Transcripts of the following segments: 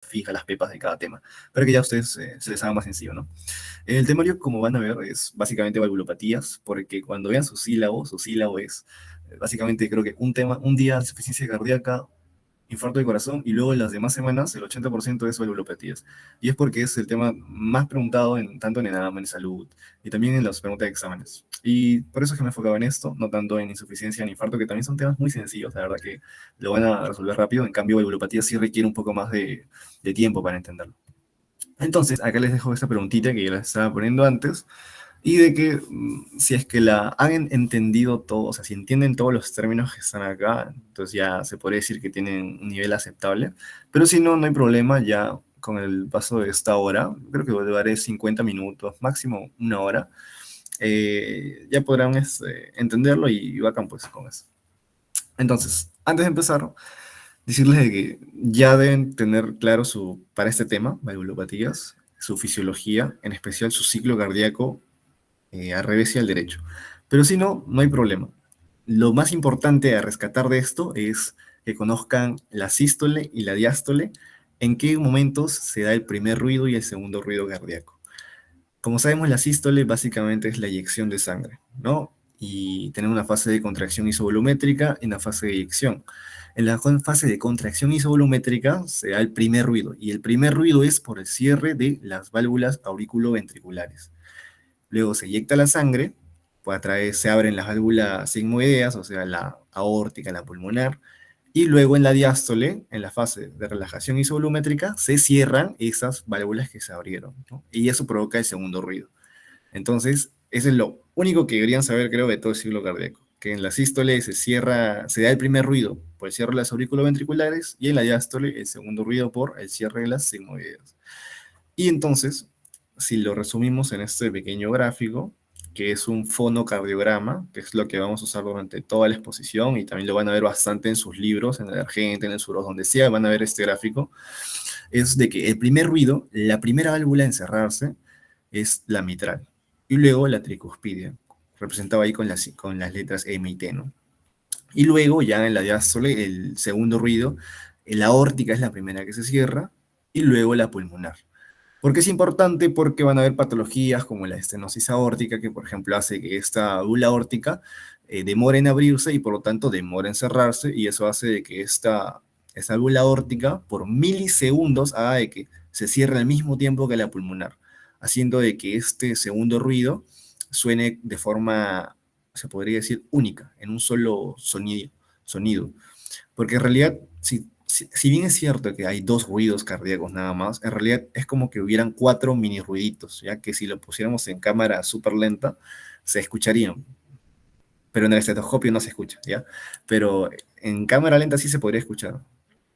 fija las pepas de cada tema, para que ya a ustedes se les haga más sencillo, ¿no? El temario, como van a ver, es básicamente valvulopatías, porque cuando vean su sílabo es básicamente creo que un tema, un día insuficiencia cardíaca, infarto de corazón, y luego en las demás semanas el 80% es valvulopatías. Y es porque es el tema más preguntado tanto en examen de salud y también en las preguntas de exámenes. Y por eso es que me enfocaba en esto, no tanto en insuficiencia ni infarto, que también son temas muy sencillos, la verdad que lo van a resolver rápido. En cambio, valvulopatía sí requiere un poco más de tiempo para entenderlo. Entonces, acá les dejo esta preguntita que ya la estaba poniendo antes, y de que si es que la han entendido todo, o sea, si entienden todos los términos que están acá, entonces ya se podría decir que tienen un nivel aceptable, pero si no, no hay problema, ya con el paso de esta hora, creo que llevaré 50 minutos, máximo una hora, ya podrán entenderlo y bacán pues con eso. Entonces, antes de empezar, decirles de que ya deben tener claro para este tema, valvulopatías, su fisiología, en especial su ciclo cardíaco al revés y al derecho. Pero si no, no hay problema. Lo más importante a rescatar de esto es que conozcan la sístole y la diástole, en qué momentos se da el primer ruido y el segundo ruido cardíaco. Como sabemos, la sístole básicamente es la eyección de sangre, ¿no? Y tener una fase de contracción isovolumétrica y una fase de eyección. En la fase de contracción isovolumétrica se da el primer ruido, y el primer ruido es por el cierre de las válvulas auriculoventriculares. Luego se eyecta la sangre, pues a través se abren las válvulas sigmoideas, o sea, la aórtica, la pulmonar, y luego en la diástole, en la fase de relajación isovolumétrica, se cierran esas válvulas que se abrieron, ¿no? Y eso provoca el segundo ruido. Entonces, eso es lo único que deberían saber, creo, de todo el ciclo cardíaco, que en la sístole se cierra, se da el primer ruido por el cierre de las auriculoventriculares, y en la diástole el segundo ruido por el cierre de las sigmoideas. Y entonces, si lo resumimos en este pequeño gráfico, que es un fonocardiograma, que es lo que vamos a usar durante toda la exposición, y también lo van a ver bastante en sus libros, en el Argente, en el Suros, donde sea, van a ver este gráfico, es de que el primer ruido, la primera válvula en cerrarse, es la mitral, y luego la tricuspidia, representado ahí con las letras M y T, ¿no? Y luego, ya en la diástole, el segundo ruido, la aórtica es la primera que se cierra, y luego la pulmonar. ¿Por qué es importante? Porque van a haber patologías como la estenosis aórtica, que por ejemplo hace que esta válvula aórtica demore en abrirse y por lo tanto demore en cerrarse, y eso hace de que esta válvula aórtica por milisegundos haga de que se cierre al mismo tiempo que la pulmonar, haciendo de que este segundo ruido suene de forma, se podría decir, única, en un solo sonido. Porque en realidad, si bien es cierto que hay dos ruidos cardíacos nada más, en realidad es como que hubieran cuatro mini ruiditos, ya que si lo pusiéramos en cámara súper lenta, se escucharían, pero en el estetoscopio no se escucha, ¿ya? Pero en cámara lenta sí se podría escuchar.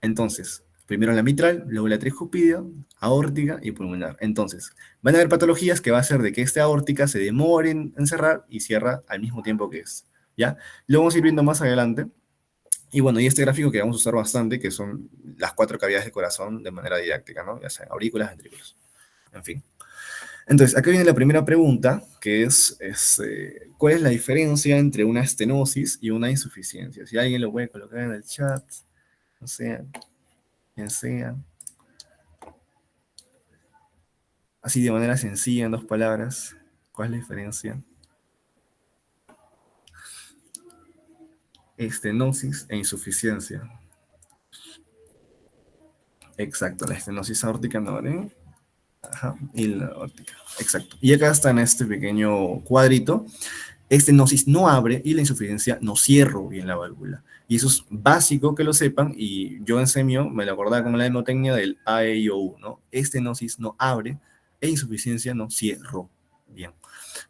Entonces, primero la mitral, luego la tricuspidia, aórtica y pulmonar. Entonces, van a haber patologías que va a hacer de que esta aórtica se demore en cerrar y cierra al mismo tiempo que es, ¿ya? Lo vamos a ir viendo más adelante. Y bueno, y este gráfico que vamos a usar bastante, que son las cuatro cavidades del corazón de manera didáctica, ¿no? Ya sean aurículas, ventrículos, en fin. Entonces, acá viene la primera pregunta, que ¿cuál es la diferencia entre una estenosis y una insuficiencia? Si alguien lo puede colocar en el chat, no sé, quien sea, así de manera sencilla, en dos palabras, ¿cuál es la diferencia? Estenosis e insuficiencia. Exacto, la estenosis aórtica no, ¿eh? Ajá, y la aórtica. Exacto. Y acá está en este pequeño cuadrito. Estenosis no abre y la insuficiencia no cierro bien la válvula. Y eso es básico que lo sepan, y yo en semio me lo acordaba como la mnemotecnia del A, E, I, O, U, ¿no? Estenosis no abre e insuficiencia no cierro bien.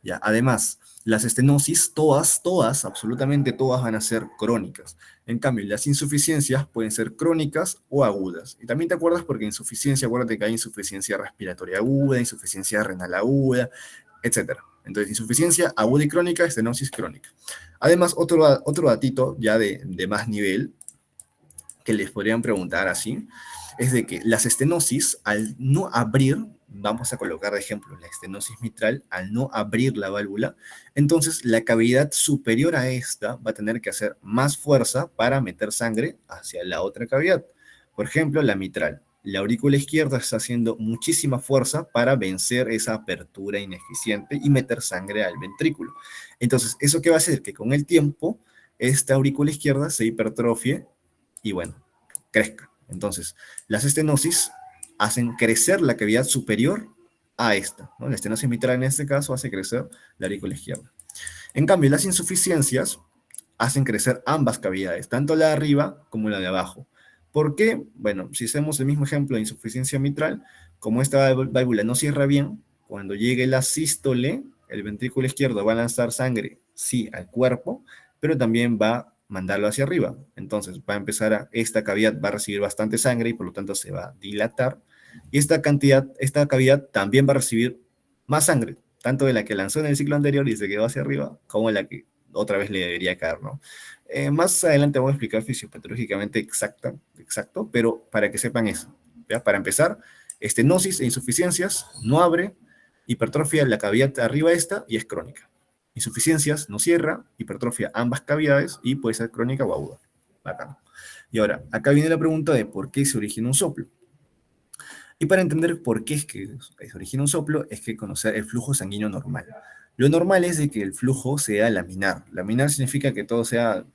Ya, además, las estenosis, todas, absolutamente todas van a ser crónicas. En cambio, las insuficiencias pueden ser crónicas o agudas. Y también te acuerdas porque insuficiencia, acuérdate que hay insuficiencia respiratoria aguda, insuficiencia renal aguda, etcétera. Entonces, insuficiencia aguda y crónica, estenosis crónica. Además, otro datito ya de más nivel que les podrían preguntar así, es de que las estenosis, al no abrir, vamos a colocar de ejemplo la estenosis mitral, al no abrir la válvula, entonces la cavidad superior a esta va a tener que hacer más fuerza para meter sangre hacia la otra cavidad. Por ejemplo, la mitral. la aurícula izquierda está haciendo muchísima fuerza para vencer esa apertura ineficiente y meter sangre al ventrículo. Entonces, ¿eso qué va a hacer? Que con el tiempo, esta aurícula izquierda se hipertrofie y, bueno, crezca. Entonces, las estenosis hacen crecer la cavidad superior a esta, ¿no? La estenosis mitral en este caso hace crecer la aurícula izquierda. En cambio, las insuficiencias hacen crecer ambas cavidades, tanto la de arriba como la de abajo. ¿Por qué? Bueno, si hacemos el mismo ejemplo de insuficiencia mitral, como esta válvula no cierra bien, cuando llegue la sístole, el ventrículo izquierdo va a lanzar sangre, sí, al cuerpo, pero también va a mandarlo hacia arriba. Entonces va a empezar esta cavidad va a recibir bastante sangre y por lo tanto se va a dilatar. Y esta cavidad también va a recibir más sangre, tanto de la que lanzó en el ciclo anterior y se quedó hacia arriba, como la que otra vez le debería caer, ¿no? Más adelante voy a explicar fisiopatológicamente exacto, pero para que sepan eso. ¿Ya? Para empezar, estenosis e insuficiencias no abre, hipertrofia la cavidad de arriba esta y es crónica. Insuficiencias no cierra, hipertrofia ambas cavidades y puede ser crónica o aguda. Bacán. Y ahora, acá viene la pregunta de por qué se origina un soplo. Y para entender por qué es que se origina un soplo, es que conocer el flujo sanguíneo normal. Lo normal es de que el flujo sea laminar. Laminar significa que todo sea,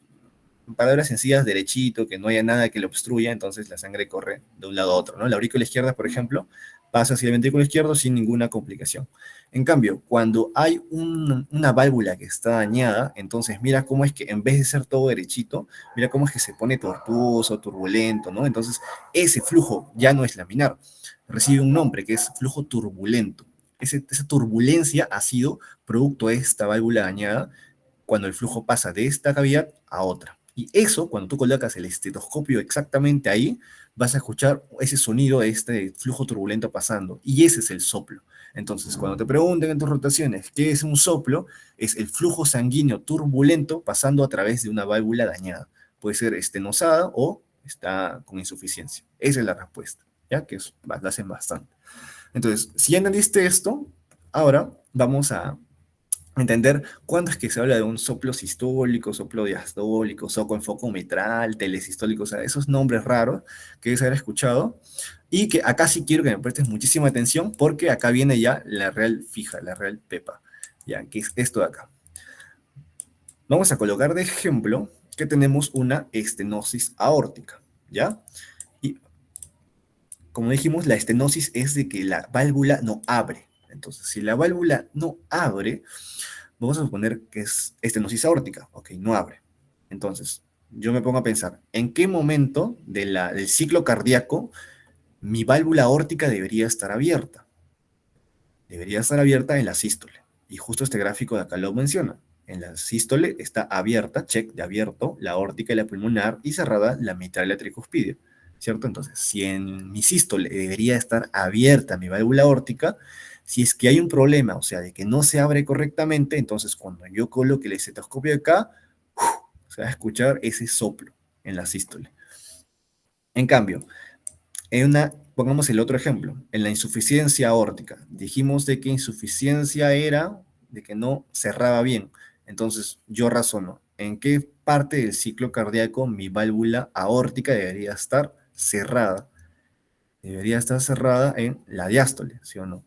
en palabras sencillas, derechito, que no haya nada que lo obstruya, entonces la sangre corre de un lado a otro, ¿no? La aurícula izquierda, por ejemplo, pasa hacia el ventrículo izquierdo sin ninguna complicación. En cambio, cuando hay una válvula que está dañada, entonces mira cómo es que en vez de ser todo derechito, mira cómo es que se pone tortuoso, turbulento, ¿no? Entonces, ese flujo ya no es laminar, recibe un nombre que es flujo turbulento. Esa turbulencia ha sido producto de esta válvula dañada cuando el flujo pasa de esta cavidad a otra. Y eso, cuando tú colocas el estetoscopio exactamente ahí, vas a escuchar ese sonido de este flujo turbulento pasando. Y ese es el soplo. Entonces, cuando te pregunten en tus rotaciones qué es un soplo, es el flujo sanguíneo turbulento pasando a través de una válvula dañada. Puede ser estenosada o está con insuficiencia. Esa es la respuesta, ¿ya? Que la hacen bastante. Entonces, si ya entendiste esto, ahora vamos a entender cuándo es que se habla de un soplo sistólico, soplo diastólico, soco en foco mitral, telesistólico, o sea, esos nombres raros que debes haber escuchado, y que acá sí quiero que me prestes muchísima atención porque acá viene ya la real fija, la real pepa, ya, que es esto de acá. Vamos a colocar de ejemplo que tenemos una estenosis aórtica, ¿ya? Y como dijimos, la estenosis es de que la válvula no abre. Entonces, si la válvula no abre, vamos a suponer que es estenosis aórtica, ok, no abre. Entonces, yo me pongo a pensar, ¿en qué momento del ciclo cardíaco mi válvula aórtica debería estar abierta? Debería estar abierta en la sístole. Y justo este gráfico de acá lo menciona. En la sístole está abierta, check de abierto, la aórtica y la pulmonar, y cerrada la mitral y la tricuspidia, ¿cierto? Entonces, si en mi sístole debería estar abierta mi válvula aórtica, si es que hay un problema, o sea, de que no se abre correctamente, entonces cuando yo coloque el estetoscopio acá, se va a escuchar ese soplo en la sístole. En cambio, pongamos el otro ejemplo, en la insuficiencia aórtica. Dijimos de que insuficiencia era de que no cerraba bien. Entonces, yo razono, ¿en qué parte del ciclo cardíaco mi válvula aórtica debería estar cerrada? Debería estar cerrada en la diástole, ¿sí o no?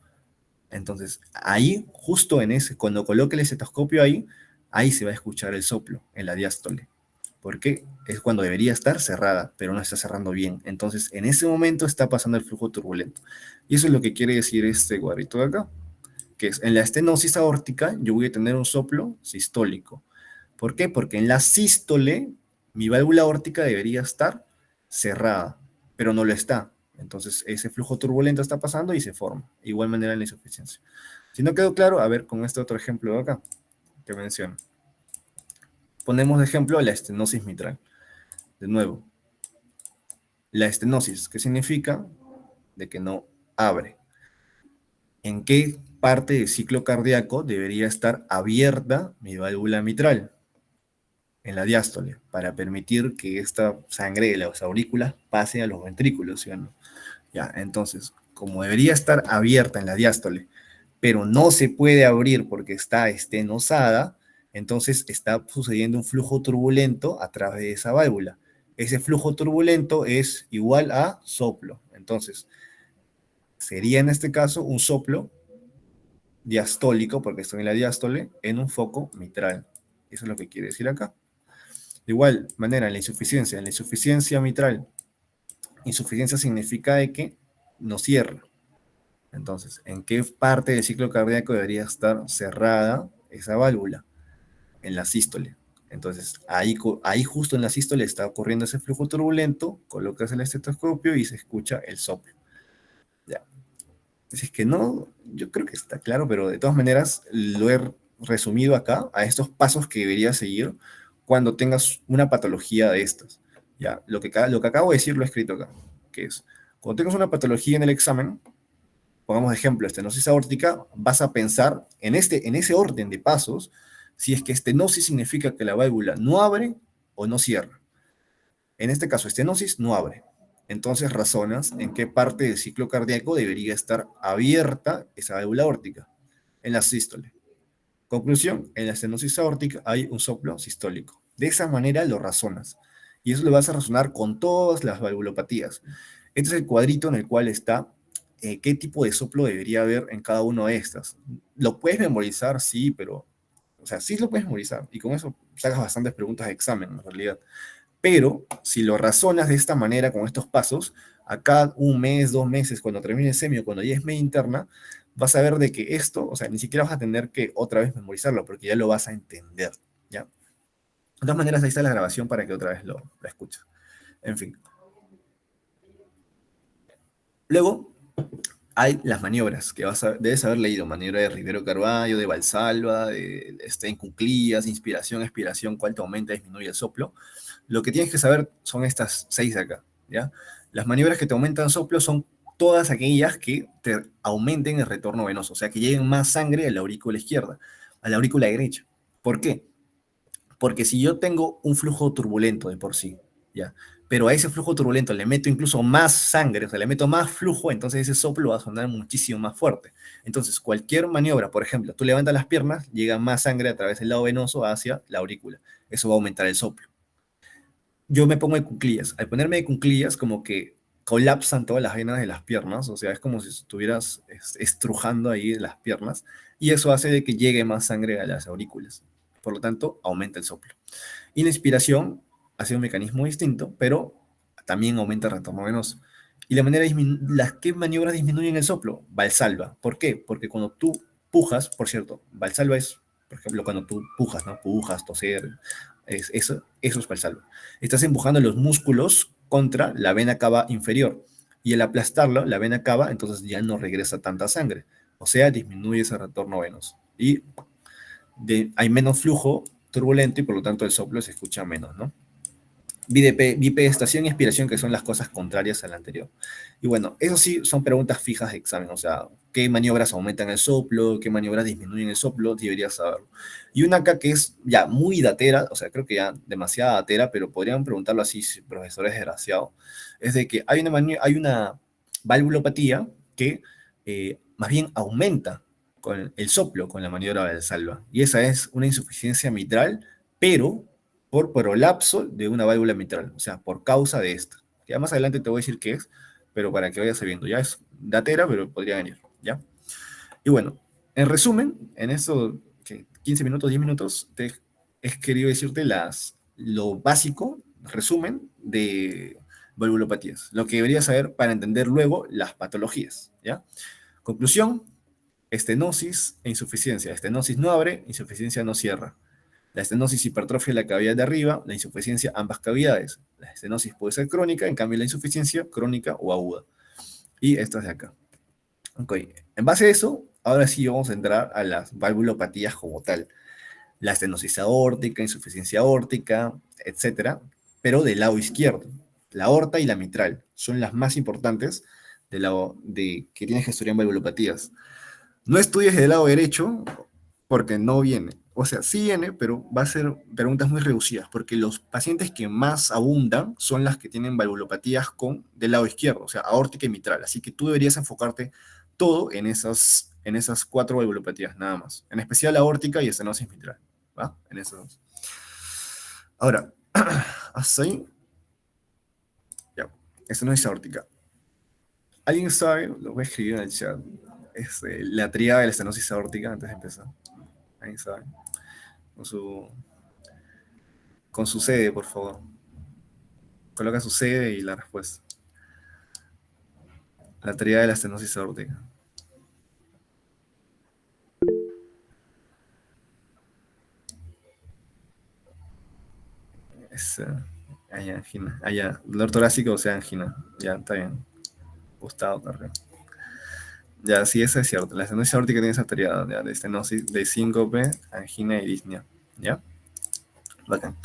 Entonces, ahí, justo en ese, cuando coloque el estetoscopio ahí, ahí se va a escuchar el soplo en la diástole, porque es cuando debería estar cerrada, pero no está cerrando bien. Entonces, en ese momento está pasando el flujo turbulento. Y eso es lo que quiere decir este cuadrito de acá, que es en la estenosis aórtica yo voy a tener un soplo sistólico. ¿Por qué? Porque en la sístole mi válvula aórtica debería estar cerrada, pero no lo está. Entonces, ese flujo turbulento está pasando y se forma. De igual manera en la insuficiencia. Si no quedó claro, a ver con este otro ejemplo de acá, que menciono. Ponemos de ejemplo la estenosis mitral. De nuevo, la estenosis, ¿qué significa? De que no abre. ¿En qué parte del ciclo cardíaco debería estar abierta mi válvula mitral? En la diástole, para permitir que esta sangre de las aurículas pase a los ventrículos, ¿sí o no? Ya, entonces, como debería estar abierta en la diástole, pero no se puede abrir porque está estenosada, entonces está sucediendo un flujo turbulento a través de esa válvula. Ese flujo turbulento es igual a soplo. Entonces, sería en este caso un soplo diastólico, porque estoy en la diástole, en un foco mitral. Eso es lo que quiere decir acá. De igual manera, en la insuficiencia mitral, insuficiencia significa de que no cierra. Entonces, ¿en qué parte del ciclo cardíaco debería estar cerrada esa válvula? En la sístole. Entonces, ahí justo en la sístole está ocurriendo ese flujo turbulento, colocas el estetoscopio y se escucha el soplo. Ya. Si es que no, yo creo que está claro, pero de todas maneras lo he resumido acá a estos pasos que deberías seguir cuando tengas una patología de estas. Ya, lo que acabo de decir lo he escrito acá, que es, cuando tengas una patología en el examen, pongamos de ejemplo, estenosis aórtica, vas a pensar en ese orden de pasos si es que estenosis significa que la válvula no abre o no cierra. En este caso, estenosis no abre. Entonces razonas en qué parte del ciclo cardíaco debería estar abierta esa válvula aórtica, en la sístole. Conclusión, en la estenosis aórtica hay un soplo sistólico. De esa manera lo razonas. Y eso lo vas a razonar con todas las valvulopatías. Este es el cuadrito en el cual está qué tipo de soplo debería haber en cada una de estas. Lo puedes memorizar, sí, pero, o sea, sí lo puedes memorizar. Y con eso sacas bastantes preguntas de examen, en realidad. Pero si lo razonas de esta manera, con estos pasos, acá un mes, 2 meses, cuando termine el semio, cuando ya es media interna, vas a ver de que esto, o sea, ni siquiera vas a tener que otra vez memorizarlo, porque ya lo vas a entender, ¿ya? De todas maneras, ahí está la grabación para que otra vez lo escuches. En fin. Luego, hay las maniobras que debes haber leído, maniobra de Rivero Carballo, de Valsalva, de en cuclillas, inspiración, expiración, cuál te aumenta, disminuye el soplo. Lo que tienes que saber son estas 6 de acá, ¿ya? Las maniobras que te aumentan soplo son todas aquellas que te aumenten el retorno venoso, o sea, que lleguen más sangre a la aurícula izquierda, a la aurícula derecha. ¿Por qué? Porque si yo tengo un flujo turbulento de por sí, ¿ya? Pero a ese flujo turbulento le meto incluso más sangre, o sea, le meto más flujo, entonces ese soplo va a sonar muchísimo más fuerte. Entonces, cualquier maniobra, por ejemplo, tú levantas las piernas, llega más sangre a través del lado venoso hacia la aurícula. Eso va a aumentar el soplo. Yo me pongo de cuclillas. Al ponerme de cuclillas, como que colapsan todas las venas de las piernas, o sea, es como si estuvieras estrujando ahí las piernas, y eso hace de que llegue más sangre a las aurículas. Por lo tanto, aumenta el soplo. Y la inspiración hace un mecanismo distinto, pero también aumenta el retorno venoso. Y las que maniobras disminuyen el soplo, Valsalva. ¿Por qué? Porque cuando tú pujas, por cierto, Valsalva es, por ejemplo, cuando tú pujas, ¿no? Pujas, toser, eso es Valsalva. Estás empujando los músculos contra la vena cava inferior. Y al aplastarlo, la vena cava, entonces ya no regresa tanta sangre. O sea, disminuye ese retorno venoso. Y hay menos flujo turbulento y por lo tanto el soplo se escucha menos, ¿no? Bipedestación y expiración, que son las cosas contrarias a la anterior. Y bueno, eso sí son preguntas fijas de examen, o sea, qué maniobras aumentan el soplo, qué maniobras disminuyen el soplo, deberías saberlo. Y una acá que es ya muy datera, o sea, creo que ya demasiada datera, pero podrían preguntarlo así, si profesor es desgraciado, es de que hay una valvulopatía que más bien aumenta con el soplo, con la maniobra de Valsalva. Y esa es una insuficiencia mitral, pero por prolapso de una válvula mitral, o sea, por causa de esta. Ya más adelante te voy a decir qué es, pero para que vayas sabiendo. Ya es datera, pero podría venir, ¿ya? Y bueno, en resumen, en estos 15 minutos, 10 minutos, te he querido decirte lo básico, resumen de valvulopatías, lo que deberías saber para entender luego las patologías, ¿ya? Conclusión, estenosis e insuficiencia. Estenosis no abre, insuficiencia no cierra. La estenosis hipertrofia la cavidad de arriba, la insuficiencia ambas cavidades. La estenosis puede ser crónica, en cambio la insuficiencia crónica o aguda. Y estas de acá. Ok, en base a eso, ahora sí vamos a entrar a las valvulopatías como tal. La estenosis aórtica, insuficiencia aórtica, etcétera, pero del lado izquierdo. La aorta y la mitral son las más importantes que tienes que estudiar en valvulopatías. No estudies del lado derecho porque no viene. O sea, sí viene, pero va a ser preguntas muy reducidas, porque los pacientes que más abundan son las que tienen valvulopatías del lado izquierdo, o sea, aórtica y mitral. Así que tú deberías enfocarte todo en esas 4 valvulopatías, nada más. En especial la aórtica y estenosis mitral, ¿va? En esos dos. Ahora, hasta ahí, ya, estenosis aórtica. ¿Alguien sabe? Lo voy a escribir en el chat. La tríada de la estenosis aórtica antes de empezar. ¿Alguien sabe? Con su, con su sede, por favor. Coloca su sede y la respuesta. La tríada de la estenosis aórtica. Es angina. Ya. Dolor torácico o sea angina. Ya, está bien. Gustavo Carrera. Ya, sí, eso es cierto. La estenosis aórtica tiene esa triada ya, de estenosis, de síncope, angina y disnea. ¿Ya? Bacán.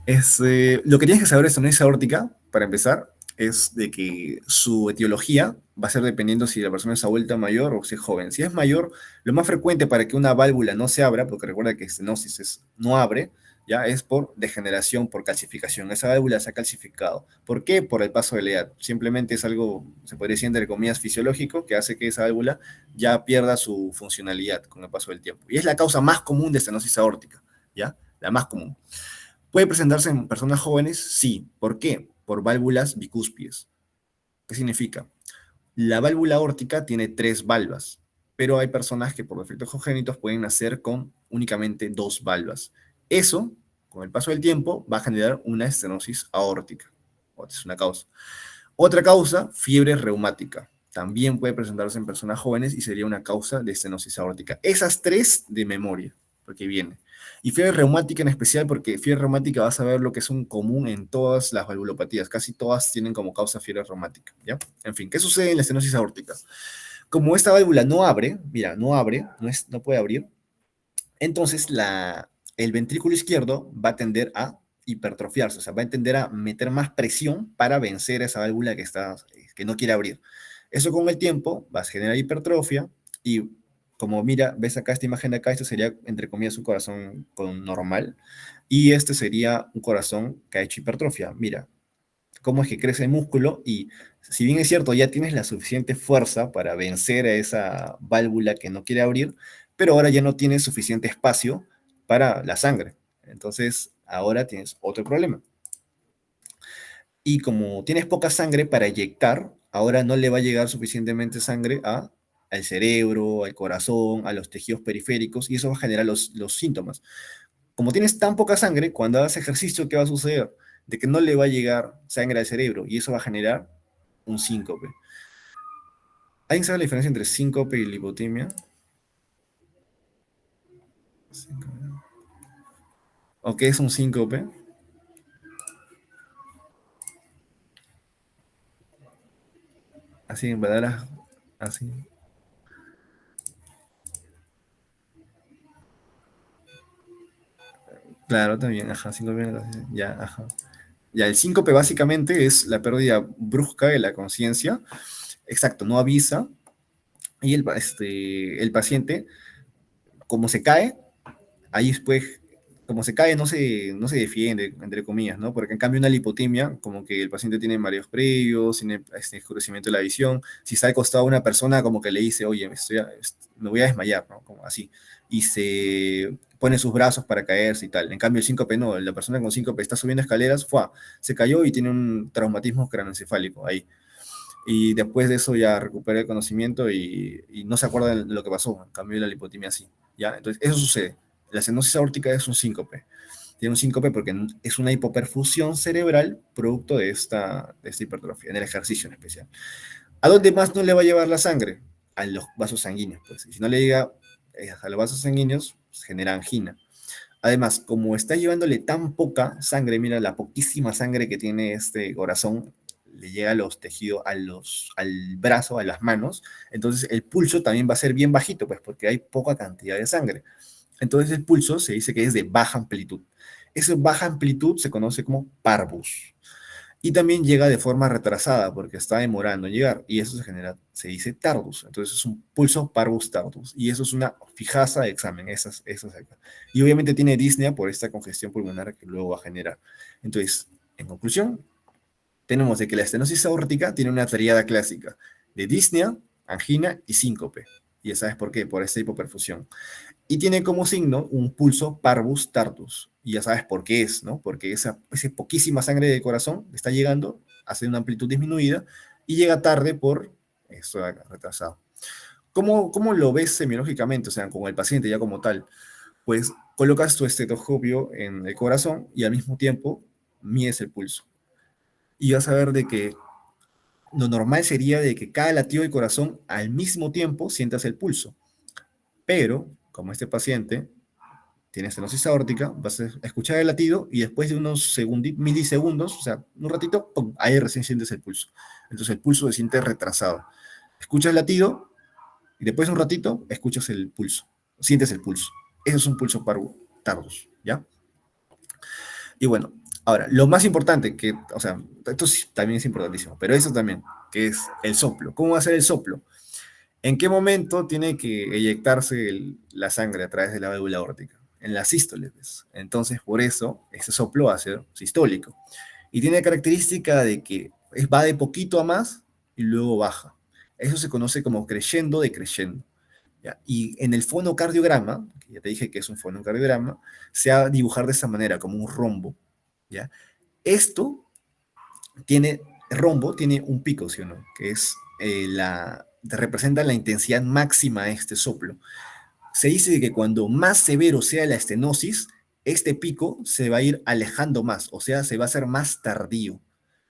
Lo que tienes que saber de estenosis aórtica, para empezar, es de que su etiología va a ser dependiendo si la persona es adulta mayor o si es joven. Si es mayor, lo más frecuente para que una válvula no se abra, porque recuerda que estenosis no abre, ya es por degeneración, por calcificación. Esa válvula se ha calcificado. ¿Por qué? Por el paso de la edad. Simplemente es algo, se podría decir entre comillas, fisiológico, que hace que esa válvula ya pierda su funcionalidad con el paso del tiempo. Y es la causa más común de estenosis aórtica, ¿ya? La más común. ¿Puede presentarse en personas jóvenes? Sí. ¿Por qué? Por válvulas bicúspides. ¿Qué significa? La válvula aórtica tiene 3 valvas, pero hay personas que por defectos congénitos pueden nacer con únicamente 2 valvas. Eso, con el paso del tiempo, va a generar una estenosis aórtica. Es una causa. Otra causa, fiebre reumática. También puede presentarse en personas jóvenes y sería una causa de estenosis aórtica. Esas 3 de memoria, porque viene. Y fiebre reumática en especial, porque fiebre reumática vas a ver lo que es un común en todas las valvulopatías. Casi todas tienen como causa fiebre reumática. ¿Ya? En fin, ¿qué sucede en la estenosis aórtica? Como esta válvula no abre, mira, no abre, no puede abrir, entonces el ventrículo izquierdo va a tender a hipertrofiarse, o sea, va a tender a meter más presión para vencer a esa válvula que no quiere abrir. Eso con el tiempo va a generar hipertrofia y como mira, ves acá esta imagen de acá, esto sería entre comillas un corazón normal y este sería un corazón que ha hecho hipertrofia. Mira, cómo es que crece el músculo y si bien es cierto, ya tienes la suficiente fuerza para vencer a esa válvula que no quiere abrir, pero ahora ya no tienes suficiente espacio para la sangre. Entonces, ahora tienes otro problema. Y como tienes poca sangre para eyectar, ahora no le va a llegar suficientemente sangre al cerebro, al corazón, a los tejidos periféricos, y eso va a generar los síntomas. Como tienes tan poca sangre, cuando hagas ejercicio, ¿qué va a suceder? De que no le va a llegar sangre al cerebro y eso va a generar un síncope. ¿Alguien sabe la diferencia entre síncope y lipotimia? ¿O qué es un síncope? Así, en palabras así. Claro, también, ajá, síncope, ya, ajá. Ya, el síncope básicamente es la pérdida brusca de la conciencia. Exacto, no avisa. Y el paciente, como se cae, ahí después, como se cae, no se defiende, entre comillas, ¿no? Porque en cambio una lipotimia, como que el paciente tiene mareos previos, tiene escurecimiento de la visión, si está al costado de una persona, como que le dice, oye, me voy a desmayar, ¿no? Como así. Y se pone sus brazos para caerse y tal. En cambio el síncope no, la persona con síncope está subiendo escaleras, se cayó y tiene un traumatismo craneoencefálico ahí. Y después de eso ya recupera el conocimiento y no se acuerda de lo que pasó. En cambio, la lipotimia sí. ¿Ya? Entonces, eso sucede. La estenosis aórtica es un síncope. Tiene un síncope porque es una hipoperfusión cerebral producto de esta hipertrofia, en el ejercicio en especial. ¿A dónde más no le va a llevar la sangre? A los vasos sanguíneos. Pues. Y si no le llega a los vasos sanguíneos, pues, genera angina. Además, como está llevándole tan poca sangre, mira la poquísima sangre que tiene este corazón, le llega a los tejidos, al brazo, a las manos, entonces el pulso también va a ser bien bajito, pues porque hay poca cantidad de sangre. Entonces el pulso se dice que es de baja amplitud. Esa baja amplitud se conoce como parvus. Y también llega de forma retrasada porque está demorando en llegar y eso se dice tardus. Entonces es un pulso parvus tardus y eso es una fijaza de examen, esas acá. Y obviamente tiene disnea por esta congestión pulmonar que luego va a generar. Entonces, en conclusión, tenemos de que la estenosis aórtica tiene una triada clásica de disnea, angina y síncope. Y ya sabes por qué, por esta hipoperfusión. Y tiene como signo un pulso parvus tardus. Y ya sabes por qué es, ¿no? Porque esa poquísima sangre del corazón está llegando, hace una amplitud disminuida, y llega tarde por esto de acá, retrasado. ¿Cómo lo ves semiológicamente? O sea, con el paciente ya como tal. Pues colocas tu estetoscopio en el corazón y al mismo tiempo mides el pulso. Y vas a ver de que lo normal sería de que cada latido del corazón al mismo tiempo sientas el pulso. Pero, como este paciente tiene estenosis aórtica, vas a escuchar el latido y después de unos milisegundos, o sea, un ratito, ¡pum!, ahí recién sientes el pulso. Entonces el pulso se siente retrasado. Escuchas el latido y después de un ratito escuchas el pulso, sientes el pulso. Eso es un pulso tardus, ¿ya? Y bueno, ahora, lo más importante, que, o sea, esto sí, también es importantísimo, pero eso también, que es el soplo. ¿Cómo va a ser el soplo? ¿En qué momento tiene que eyectarse la sangre a través de la válvula aórtica? En la sístole, pues. Entonces, por eso, ese soplo va a ser sistólico. Y tiene característica de que va de poquito a más y luego baja. Eso se conoce como creyendo decreyendo. ¿Ya? Y en el fonocardiograma, que ya te dije que es un fonocardiograma, se va a dibujar de esa manera, como un rombo. ¿Ya? Esto rombo tiene un pico, ¿sí o no? Que es representa la intensidad máxima de este soplo. Se dice que cuando más severo sea la estenosis, este pico se va a ir alejando más, o sea, se va a hacer más tardío.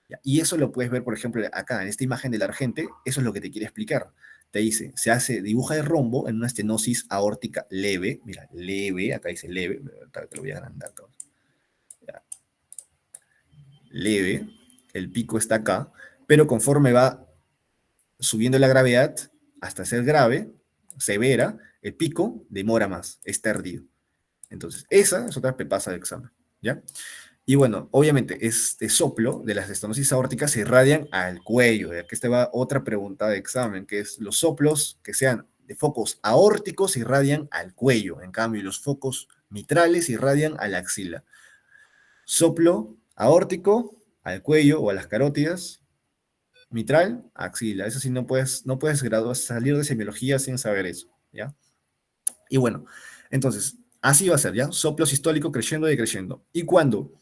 ¿Ya? Y eso lo puedes ver, por ejemplo, acá, en esta imagen del argente, eso es lo que te quiere explicar. Te dice, dibuja el rombo en una estenosis aórtica leve, mira, leve, acá dice leve, te lo voy a agrandar, leve, el pico está acá, pero conforme va subiendo la gravedad hasta ser grave, severa, el pico demora más, es tardío. Entonces, esa es otra pepasa de examen, ¿ya? Y bueno, obviamente, este soplo de las estenosis aórticas se irradian al cuello. Aquí esta va otra pregunta de examen, que es los soplos que sean de focos aórticos irradian al cuello. En cambio, los focos mitrales irradian a la axila. Soplo aórtico al cuello o a las carótidas, mitral, axila. Eso sí, no puedes salir de semiología sin saber eso, ¿ya? Y bueno, entonces, así va a ser, ¿ya? Soplo sistólico creciendo y decreciendo. Y cuando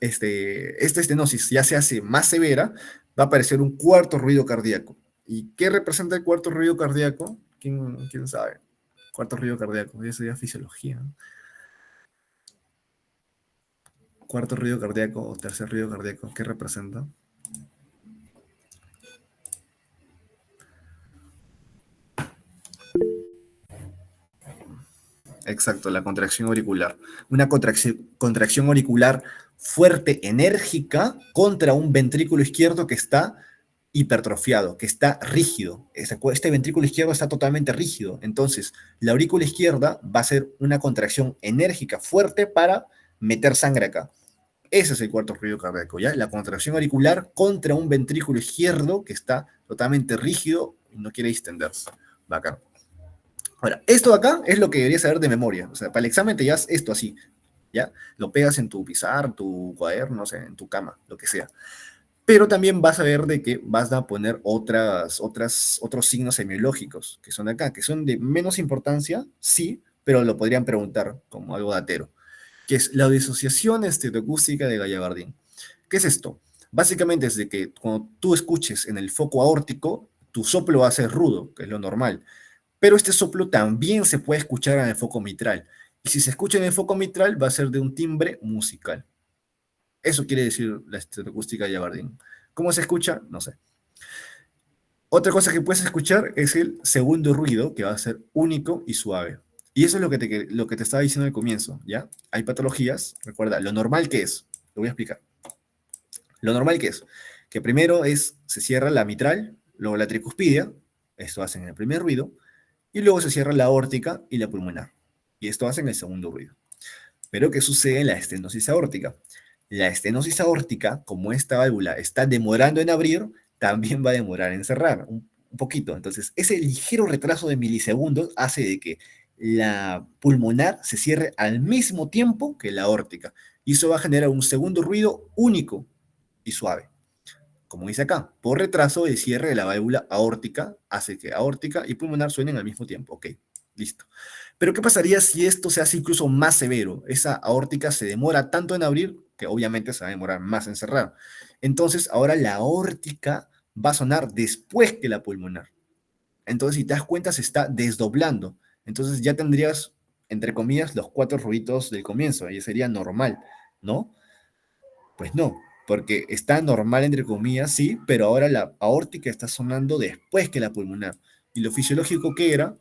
esta estenosis ya se hace más severa, va a aparecer un cuarto ruido cardíaco. ¿Y qué representa el cuarto ruido cardíaco? ¿Quién sabe? Cuarto ruido cardíaco, eso ya es fisiología, ¿no? Cuarto ruido cardíaco o tercer ruido cardíaco, ¿qué representa? Exacto, la contracción auricular. Una contracción auricular fuerte, enérgica, contra un ventrículo izquierdo que está hipertrofiado, que está rígido. Este ventrículo izquierdo está totalmente rígido. Entonces, la aurícula izquierda va a ser una contracción enérgica, fuerte, para meter sangre acá. Ese es el cuarto ruido cardíaco, ¿ya? La contracción auricular contra un ventrículo izquierdo que está totalmente rígido y no quiere distenderse. Bacán. Ahora, esto de acá es lo que deberías saber de memoria. O sea, para el examen te llevas esto así, ¿ya? Lo pegas en tu pizarra, en tu cuaderno, no sé, en tu cama, lo que sea. Pero también vas a ver de que vas a poner otros signos semiológicos, que son de acá, que son de menos importancia, sí, pero lo podrían preguntar como algo datero, que es la disociación estereoacústica de Gallavardín. ¿Qué es esto? Básicamente es de que cuando tú escuches en el foco aórtico, tu soplo va a ser rudo, que es lo normal, pero este soplo también se puede escuchar en el foco mitral. Y si se escucha en el foco mitral, va a ser de un timbre musical. Eso quiere decir la estereoacústica de Jabardín. ¿Cómo se escucha? No sé. Otra cosa que puedes escuchar es el segundo ruido, que va a ser único y suave. Y eso es lo que te estaba diciendo al comienzo, ¿ya? Hay patologías, recuerda, lo normal que es, lo voy a explicar. Lo normal que es, que primero se cierra la mitral, luego la tricuspidia, esto hacen el primer ruido, y luego se cierra la aórtica y la pulmonar. Y esto hacen el segundo ruido. Pero ¿qué sucede en la estenosis aórtica? La estenosis aórtica, como esta válvula está demorando en abrir, también va a demorar en cerrar un poquito. Entonces, ese ligero retraso de milisegundos hace de que la pulmonar se cierre al mismo tiempo que la aórtica. Y eso va a generar un segundo ruido único y suave. Como dice acá, por retraso el cierre de la válvula aórtica hace que aórtica y pulmonar suenen al mismo tiempo. Ok, listo. Pero ¿qué pasaría si esto se hace incluso más severo? Esa aórtica se demora tanto en abrir que obviamente se va a demorar más en cerrar. Entonces, ahora la aórtica va a sonar después que la pulmonar. Entonces, si te das cuenta, se está desdoblando. Entonces, ya tendrías, entre comillas, los cuatro ruidos del comienzo, y sería normal, ¿no? Pues no, porque está normal, entre comillas, sí, pero ahora la aórtica está sonando después que la pulmonar. Y lo fisiológico que era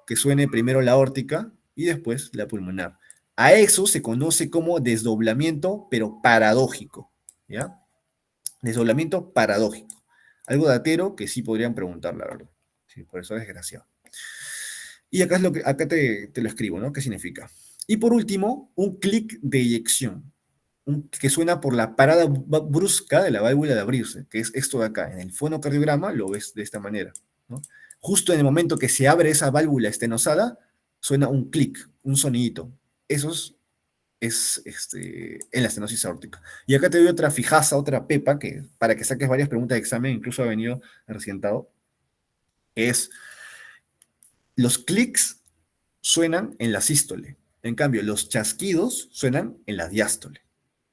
que suene primero la aórtica y después la pulmonar. A eso se conoce como desdoblamiento, pero paradójico, ¿ya? Desdoblamiento paradójico. Algo datero que sí podrían preguntar, la verdad. Sí, por eso es desgraciado. Y acá, es lo que, acá te lo escribo, ¿no? ¿Qué significa? Y por último, un clic de eyección, que suena por la parada brusca de la válvula de abrirse, que es esto de acá. En el fonocardiograma lo ves de esta manera, ¿no? Justo en el momento que se abre esa válvula estenosada, suena un clic, un sonidito. Eso en la estenosis aórtica. Y acá te doy otra fijaza, otra pepa, que para que saques varias preguntas de examen, incluso ha venido recientado, es los clics suenan en la sístole. En cambio, los chasquidos suenan en la diástole.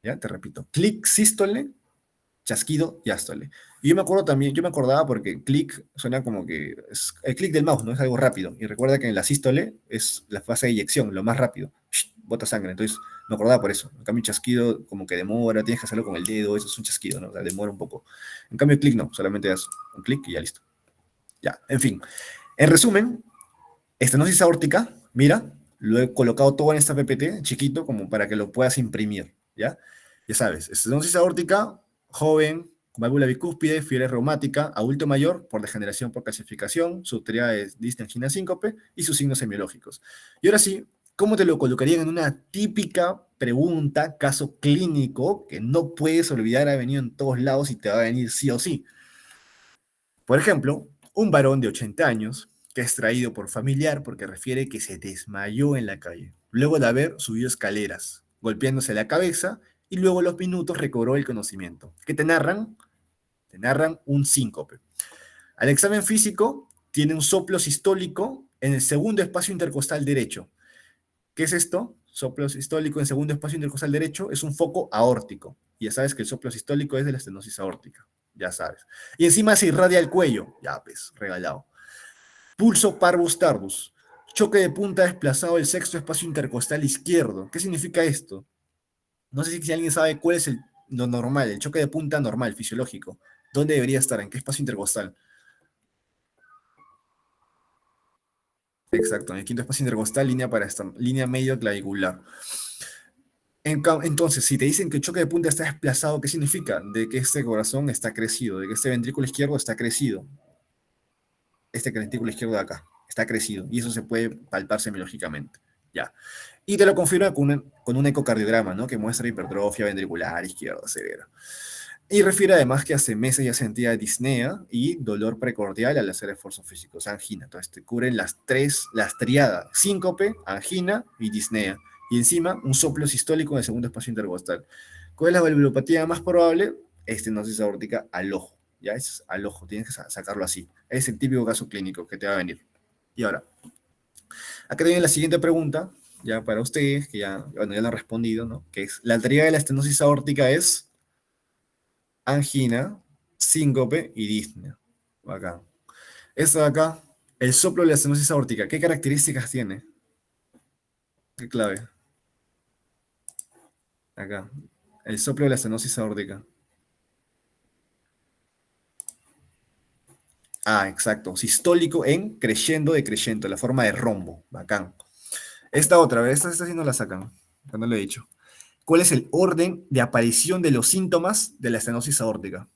¿Ya? Te repito, clic, sístole, chasquido, diástole. Y yo me acuerdo también, yo me acordaba porque clic suena como que es el clic del mouse, ¿no? Es algo rápido. Y recuerda que en la sístole es la fase de eyección, lo más rápido. Bota sangre. Entonces me acordaba por eso. En cambio, chasquido como que demora, tienes que hacerlo con el dedo, eso es un chasquido, ¿no? O sea, demora un poco. En cambio, clic no, solamente das un clic y ya listo. Ya, en fin. En resumen, estenosis aórtica, mira, lo he colocado todo en esta PPT, chiquito, como para que lo puedas imprimir, ¿ya? Ya sabes, estenosis aórtica, joven, válvula bicúspide, fiebre reumática, adulto mayor, por degeneración por calcificación, su teoría es disnea, angina, síncope y sus signos semiológicos. Y ahora sí, ¿cómo te lo colocarían en una típica pregunta, caso clínico, que no puedes olvidar, ha venido en todos lados y te va a venir sí o sí? Por ejemplo, un varón de 80 años que es traído por familiar porque refiere que se desmayó en la calle, luego de haber subido escaleras, golpeándose la cabeza y luego a los minutos recobró el conocimiento. ¿Qué te narran? Te narran un síncope. Al examen físico tiene un soplo sistólico en el segundo espacio intercostal derecho. ¿Qué es esto? Soplo sistólico en segundo espacio intercostal derecho es un foco aórtico. Y ya sabes que el soplo sistólico es de la estenosis aórtica. Ya sabes. Y encima se irradia el cuello. Ya, pues, regalado. Pulso parvus tardus. Choque de punta desplazado del sexto espacio intercostal izquierdo. ¿Qué significa esto? No sé si alguien sabe cuál es lo normal, el choque de punta normal, fisiológico. ¿Dónde debería estar? ¿En qué espacio intercostal? Exacto, en el quinto espacio intercostal, línea para esta, línea medio clavicular. Entonces, si te dicen que el choque de punta está desplazado, ¿qué significa? De que este corazón está crecido, de que este ventrículo izquierdo está crecido. Este ventrículo izquierdo de acá está crecido. Y eso se puede palpar semiológicamente. Ya. Y te lo confirma con un ecocardiograma, ¿no? Que muestra hipertrofia ventricular izquierda severa. Y refiere además que hace meses ya sentía disnea y dolor precordial al hacer esfuerzo físico, o sea, angina. Entonces te cubren las triadas, síncope, angina y disnea. Y encima un soplo sistólico en el segundo espacio intercostal. ¿Cuál es la valvulopatía más probable? Estenosis aórtica al ojo. Ya es al ojo, tienes que sacarlo así. Es el típico caso clínico que te va a venir. Y ahora, acá viene la siguiente pregunta, ya para ustedes, que ya, bueno, ya lo han respondido, ¿no? Que es, la teoría de la estenosis aórtica es angina, síncope y disnea. Acá. Esto de acá, el soplo de la estenosis aórtica, ¿qué características tiene? ¿Qué clave? Acá. El soplo de la estenosis aórtica. Ah, exacto. Sistólico en creyendo decreyendo, la forma de rombo. Bacán. Esta otra vez, esta sí no la sacan. No lo he dicho. ¿Cuál es el orden de aparición de los síntomas de la estenosis aórtica?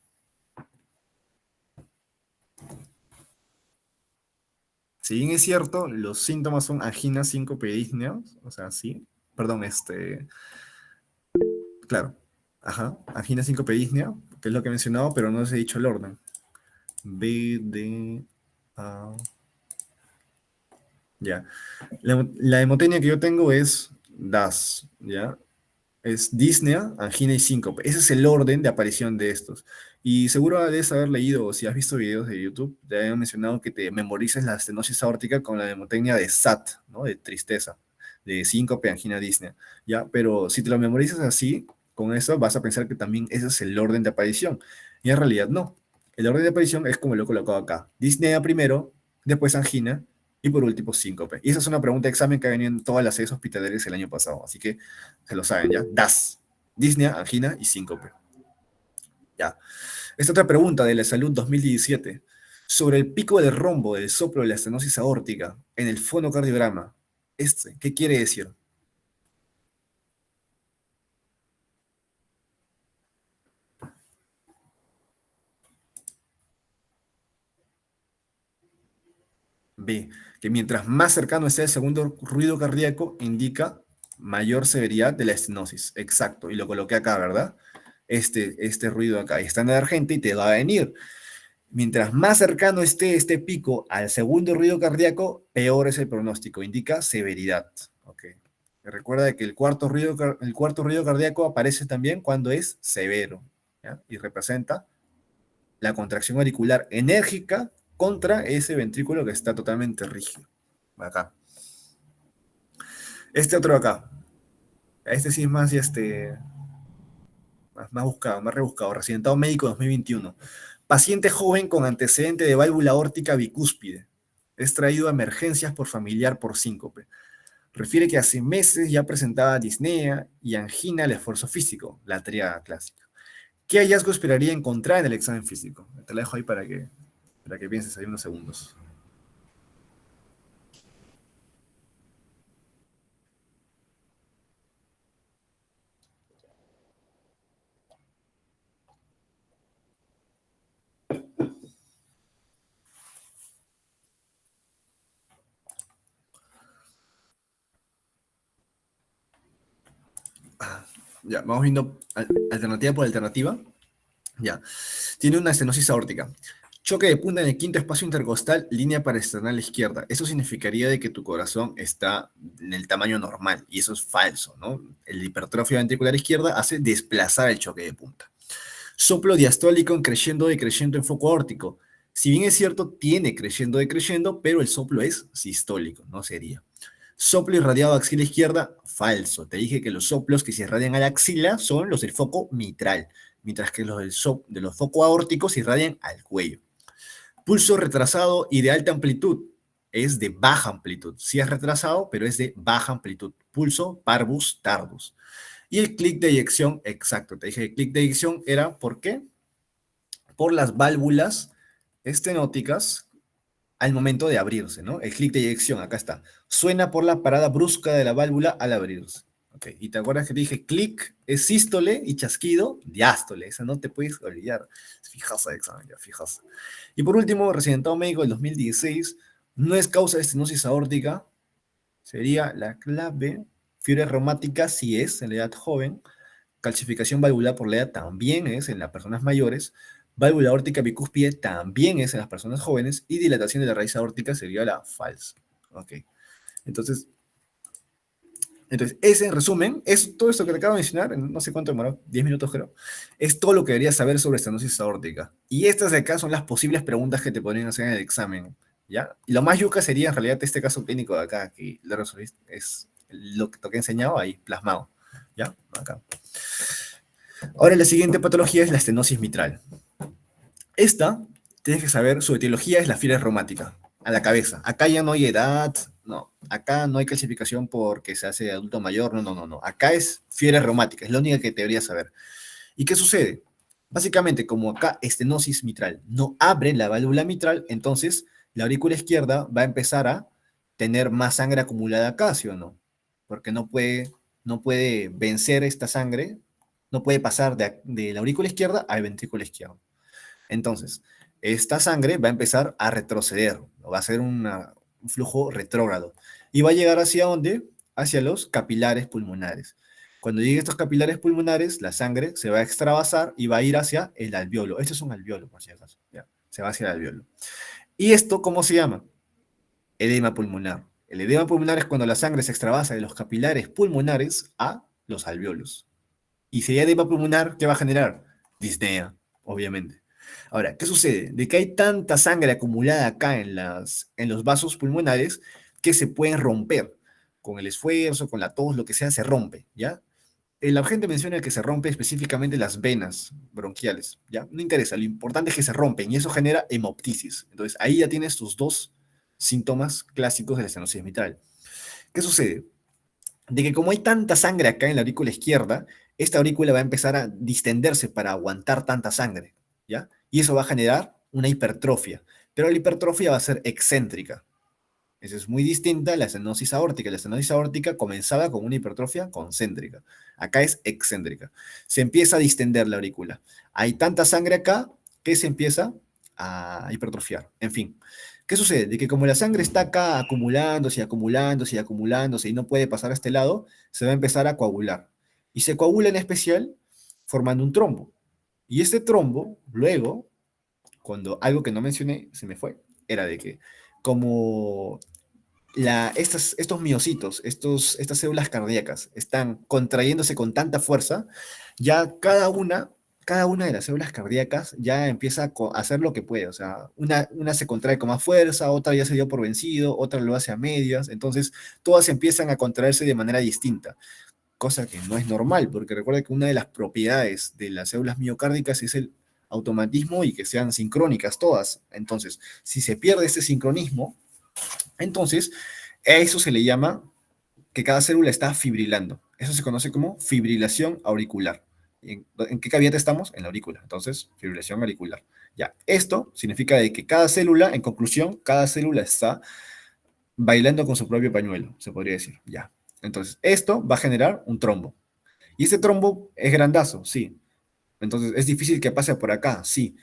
Si bien es cierto, los síntomas son angina, síncope y disnea, o sea, sí, perdón, claro, ajá, angina, síncope y disnea, que es lo que he mencionado, pero no les he dicho el orden. B, D, A, ya. La hemotecnia que yo tengo es DAS, ¿ya? Es disnea, angina y síncope. Ese es el orden de aparición de estos. Y seguro debes haber leído, o si has visto videos de YouTube, te habían mencionado que te memorices la estenosis aórtica con la hemotecnia de SAT, ¿no? De tristeza, de síncope, angina, disnea, ¿ya? Pero si te lo memorizas así, con eso vas a pensar que también ese es el orden de aparición. Y en realidad no. El orden de aparición es como lo he colocado acá. Disnea primero, después angina y por último síncope. Y esa es una pregunta de examen que ha venido en todas las sedes hospitalarias el año pasado. Así que se lo saben ya. DAS. Disnea, angina y síncope. Ya. Esta otra pregunta de la salud 2017. Sobre el pico del rombo del soplo de la estenosis aórtica en el fonocardiograma. ¿Qué quiere decir? B, que mientras más cercano esté el segundo ruido cardíaco, indica mayor severidad de la estenosis. Exacto, y lo coloqué acá, ¿verdad? Este ruido acá está en emergente y te va a venir. Mientras más cercano esté este pico al segundo ruido cardíaco, peor es el pronóstico, indica severidad. Okay. Recuerda que el cuarto ruido cardíaco aparece también cuando es severo, ¿ya? Y representa la contracción auricular enérgica contra ese ventrículo que está totalmente rígido. Acá. Este otro acá. Este sí es más, más buscado, más rebuscado. Residentado médico 2021. Paciente joven con antecedente de válvula aórtica bicúspide. Es traído a emergencias por familiar por síncope. Refiere que hace meses ya presentaba disnea y angina al esfuerzo físico, la tríada clásica. ¿Qué hallazgo esperaría encontrar en el examen físico? Te la dejo ahí para que pienses ahí unos segundos. Ya, vamos viendo alternativa por alternativa. Ya. Tiene una estenosis aórtica. Choque de punta en el quinto espacio intercostal, línea parasternal izquierda. Eso significaría de que tu corazón está en el tamaño normal, y eso es falso, ¿no? El hipertrofia ventricular izquierda hace desplazar el choque de punta. Soplo diastólico en creciendo decreciendo en foco aórtico. Si bien es cierto, tiene creciendo decreciendo, pero el soplo es sistólico, no sería. Soplo irradiado a axila izquierda, falso. Te dije que los soplos que se irradian a la axila son los del foco mitral, mientras que los de los focos aórticos se irradian al cuello. Pulso retrasado y de alta amplitud es de baja amplitud. Sí es retrasado, pero es de baja amplitud. Pulso parvus tardus. Y el clic de eyección, exacto. Te dije que el clic de eyección era, ¿por qué? Por las válvulas estenóticas al momento de abrirse, ¿no? El clic de eyección, acá está. Suena por la parada brusca de la válvula al abrirse. Ok, y te acuerdas que te dije clic es sístole y chasquido diástole. Esa no te puedes olvidar. Fijaos de examen, ya, fijaos. Y por último, residentado médico del 2016, no es causa de estenosis aórtica, sería la clave. Fiebre reumática sí es en la edad joven. Calcificación valvular por la edad también es en las personas mayores. Válvula aórtica bicúspide también es en las personas jóvenes. Y dilatación de la raíz aórtica sería la falsa. Ok. Entonces, ese en resumen, es todo esto que te acabo de mencionar, no sé cuánto demoró, 10 minutos creo, es todo lo que deberías saber sobre estenosis aórtica. Y estas de acá son las posibles preguntas que te podrían hacer en el examen, ¿ya? Y lo más yuca sería en realidad este caso clínico de acá, que lo resolviste, es lo que te he enseñado ahí, plasmado, ¿ya? Acá. Ahora la siguiente patología es la estenosis mitral. Esta, tienes que saber, su etiología es la fiebre reumática, a la cabeza. Acá ya no hay edad, no. Acá no hay clasificación porque se hace adulto mayor, no, no, no, no. Acá es fiebre reumática, es la única que deberías saber. ¿Y qué sucede? Básicamente, como acá estenosis mitral no abre la válvula mitral, entonces la aurícula izquierda va a empezar a tener más sangre acumulada acá, ¿sí o no? Porque no puede vencer esta sangre, no puede pasar de la aurícula izquierda al ventrículo izquierdo. Entonces, esta sangre va a empezar a retroceder, va a ser un flujo retrógrado. Y va a llegar hacia dónde? Hacia los capilares pulmonares. Cuando llegue a estos capilares pulmonares, la sangre se va a extravasar y va a ir hacia el alveolo. Esto es un alveolo, por si acaso. ¿Ya? Se va hacia el alveolo. ¿Y esto cómo se llama? Edema pulmonar. El edema pulmonar es cuando la sangre se extravasa de los capilares pulmonares a los alveolos. Y si hay edema pulmonar, ¿qué va a generar? Disnea, obviamente. Ahora, ¿qué sucede? De que hay tanta sangre acumulada acá en los vasos pulmonares que se pueden romper. Con el esfuerzo, con la tos, lo que sea, se rompe, ¿ya? la gente menciona que se rompe específicamente las venas bronquiales, ¿ya? No interesa, lo importante es que se rompen y eso genera hemoptisis. Entonces, ahí ya tienes tus dos síntomas clásicos de la estenosis mitral. ¿Qué sucede? De que como hay tanta sangre acá en la aurícula izquierda, esta aurícula va a empezar a distenderse para aguantar tanta sangre, ¿ya? Y eso va a generar una hipertrofia, pero la hipertrofia va a ser excéntrica. Esa es muy distinta a la estenosis aórtica. La estenosis aórtica comenzaba con una hipertrofia concéntrica. Acá es excéntrica. Se empieza a distender la aurícula. Hay tanta sangre acá que se empieza a hipertrofiar. En fin, ¿qué sucede? De que como la sangre está acá acumulándose, acumulándose y acumulándose y no puede pasar a este lado, se va a empezar a coagular. Y se coagula en especial formando un trombo. Y este trombo, luego, cuando algo que no mencioné se me fue, era de que como estos miocitos, estas células cardíacas están contrayéndose con tanta fuerza, ya cada una de las células cardíacas ya empieza a hacer lo que puede. O sea, una se contrae con más fuerza, otra ya se dio por vencido, otra lo hace a medias. Entonces, todas empiezan a contraerse de manera distinta, cosa que no es normal, porque recuerda que una de las propiedades de las células miocárdicas es el automatismo y que sean sincrónicas todas. Entonces, si se pierde ese sincronismo, entonces, a eso se le llama que cada célula está fibrilando. Eso se conoce como fibrilación auricular. ¿En qué cavidad estamos? En la aurícula. Entonces, fibrilación auricular. Ya, esto significa de que cada célula, en conclusión, cada célula está bailando con su propio pañuelo, se podría decir. Ya. Entonces, esto va a generar un trombo. Y este trombo es grandazo, sí. Entonces, es difícil que pase por acá, sí.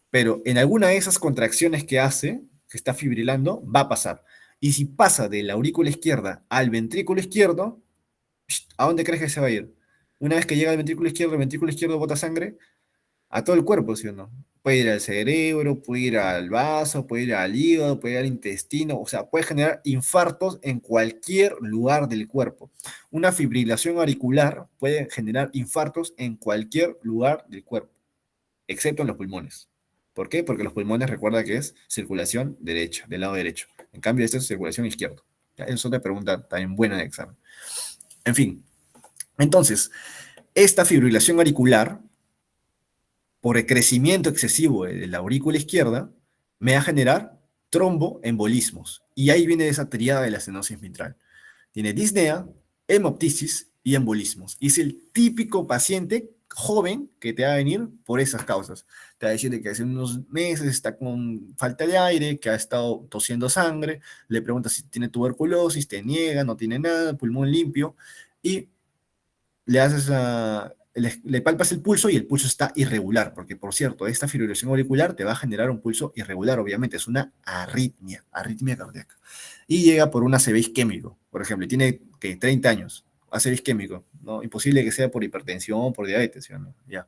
Pero en alguna de esas contracciones que hace, que está fibrilando, va a pasar. Y si pasa de la aurícula izquierda al ventrículo izquierdo, ¿a dónde crees que se va a ir? Una vez que llega al ventrículo izquierdo, el ventrículo izquierdo bota sangre a todo el cuerpo, ¿sí o no? Puede ir al cerebro, puede ir al vaso, puede ir al hígado, puede ir al intestino, o sea, puede generar infartos en cualquier lugar del cuerpo. Una fibrilación auricular puede generar infartos en cualquier lugar del cuerpo, excepto en los pulmones. ¿Por qué? Porque los pulmones recuerda que es circulación derecha, del lado derecho. En cambio, esta es circulación izquierda. ¿Ya? Esa es otra pregunta también buena de examen. En fin, entonces, esta fibrilación auricular, por el crecimiento excesivo de la aurícula izquierda, me va a generar tromboembolismos. Y ahí viene esa triada de la estenosis mitral. Tiene disnea, hemoptisis y embolismos. Y es el típico paciente joven que te va a venir por esas causas. Te va a decir que hace unos meses está con falta de aire, que ha estado tosiendo sangre, le preguntas si tiene tuberculosis, te niega, no tiene nada, pulmón limpio, y le haces le palpas el pulso y el pulso está irregular, porque por cierto, esta fibrilación auricular te va a generar un pulso irregular, obviamente, es una arritmia cardíaca. Y llega por un ACV isquémico, por ejemplo, y tiene que 30 años, ACV isquémico, ¿no? Imposible que sea por hipertensión, por diabetes, ¿sí o no? Ya.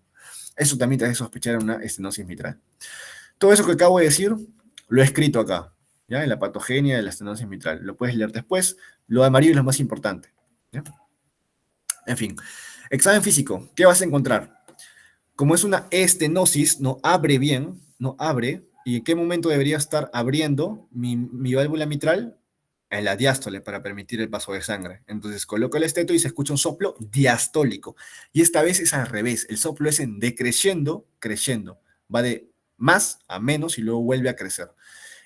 Eso también te hace sospechar una estenosis mitral. Todo eso que acabo de decir, lo he escrito acá, ¿ya? En la patogenia de la estenosis mitral. Lo puedes leer después. Lo de amarillo es lo más importante, ¿ya? En fin, examen físico, ¿qué vas a encontrar? Como es una estenosis, no abre bien, no abre. ¿Y en qué momento debería estar abriendo mi válvula mitral? En la diástole para permitir el paso de sangre. Entonces coloco el esteto y se escucha un soplo diastólico. Y esta vez es al revés. El soplo es en decreciendo, creciendo. Va de más a menos y luego vuelve a crecer.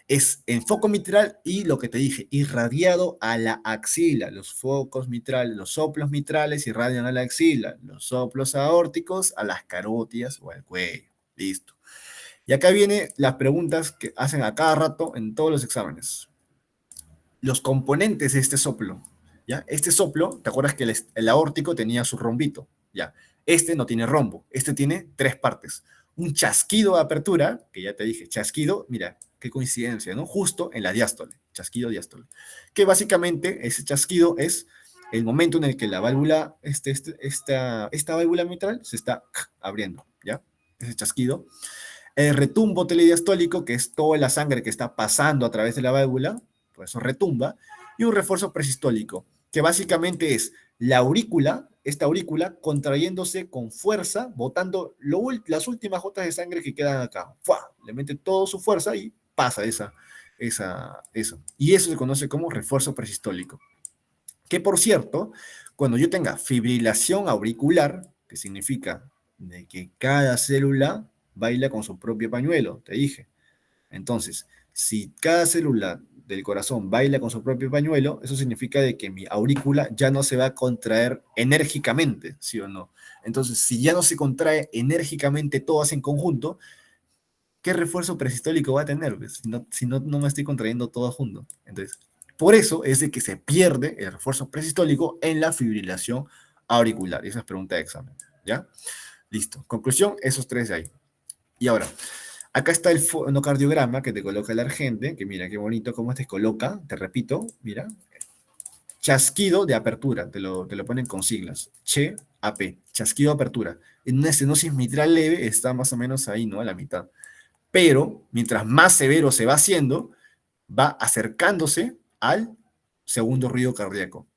Es en foco mitral y lo que te dije, irradiado a la axila. Los focos mitrales, los soplos mitrales irradian a la axila, los soplos aórticos a las carótidas o al cuello. Listo. Y acá vienen las preguntas que hacen a cada rato en todos los exámenes. Los componentes de este soplo. ¿Ya? Este soplo, ¿te acuerdas que el aórtico tenía su rombito? ¿Ya? Este no tiene rombo, este tiene tres partes. Un chasquido de apertura, que ya te dije, chasquido, mira, qué coincidencia, ¿no? Justo en la diástole, chasquido diástole. Que básicamente ese chasquido es el momento en el que la válvula, esta válvula mitral se está abriendo, ¿ya? Ese chasquido. El retumbo telediastólico, que es toda la sangre que está pasando a través de la válvula, por eso retumba, y un refuerzo presistólico, que básicamente es la aurícula, esta aurícula contrayéndose con fuerza, botando las últimas gotas de sangre que quedan acá. ¡Fua! Le mete toda su fuerza y pasa eso. Y eso se conoce como refuerzo presistólico. Que por cierto, cuando yo tenga fibrilación auricular, que significa de que cada célula baila con su propio pañuelo, te dije. Entonces, si cada célula del corazón baila con su propio pañuelo, eso significa de que mi aurícula ya no se va a contraer enérgicamente, ¿sí o no? Entonces, si ya no se contrae enérgicamente todas en conjunto, ¿qué refuerzo presistólico va a tener? Pues? Si no, no me estoy contrayendo todo junto. Entonces, por eso es de que se pierde el refuerzo presistólico en la fibrilación auricular. Esa es pregunta de examen, ¿ya? Listo. Conclusión, esos tres de ahí. Y ahora, acá está el fonocardiograma que te coloca el argente, que mira qué bonito cómo te coloca, te repito, mira, chasquido de apertura, te lo ponen con siglas, CHE AP, chasquido de apertura. En una estenosis mitral leve está más o menos ahí, ¿no? A la mitad. Pero mientras más severo se va haciendo, va acercándose al segundo ruido cardíaco.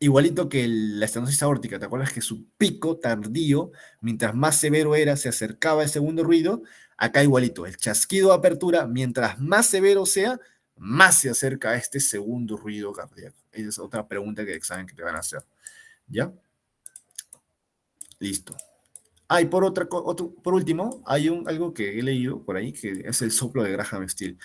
Igualito que la estenosis aórtica, ¿te acuerdas que su pico tardío, mientras más severo era, se acercaba al segundo ruido? Acá igualito, el chasquido de apertura, mientras más severo sea, más se acerca a este segundo ruido cardíaco. Esa es otra pregunta que examen que te van a hacer. ¿Ya? Listo. Ah, y por último, hay algo que he leído por ahí, que es el soplo de Graham-Still,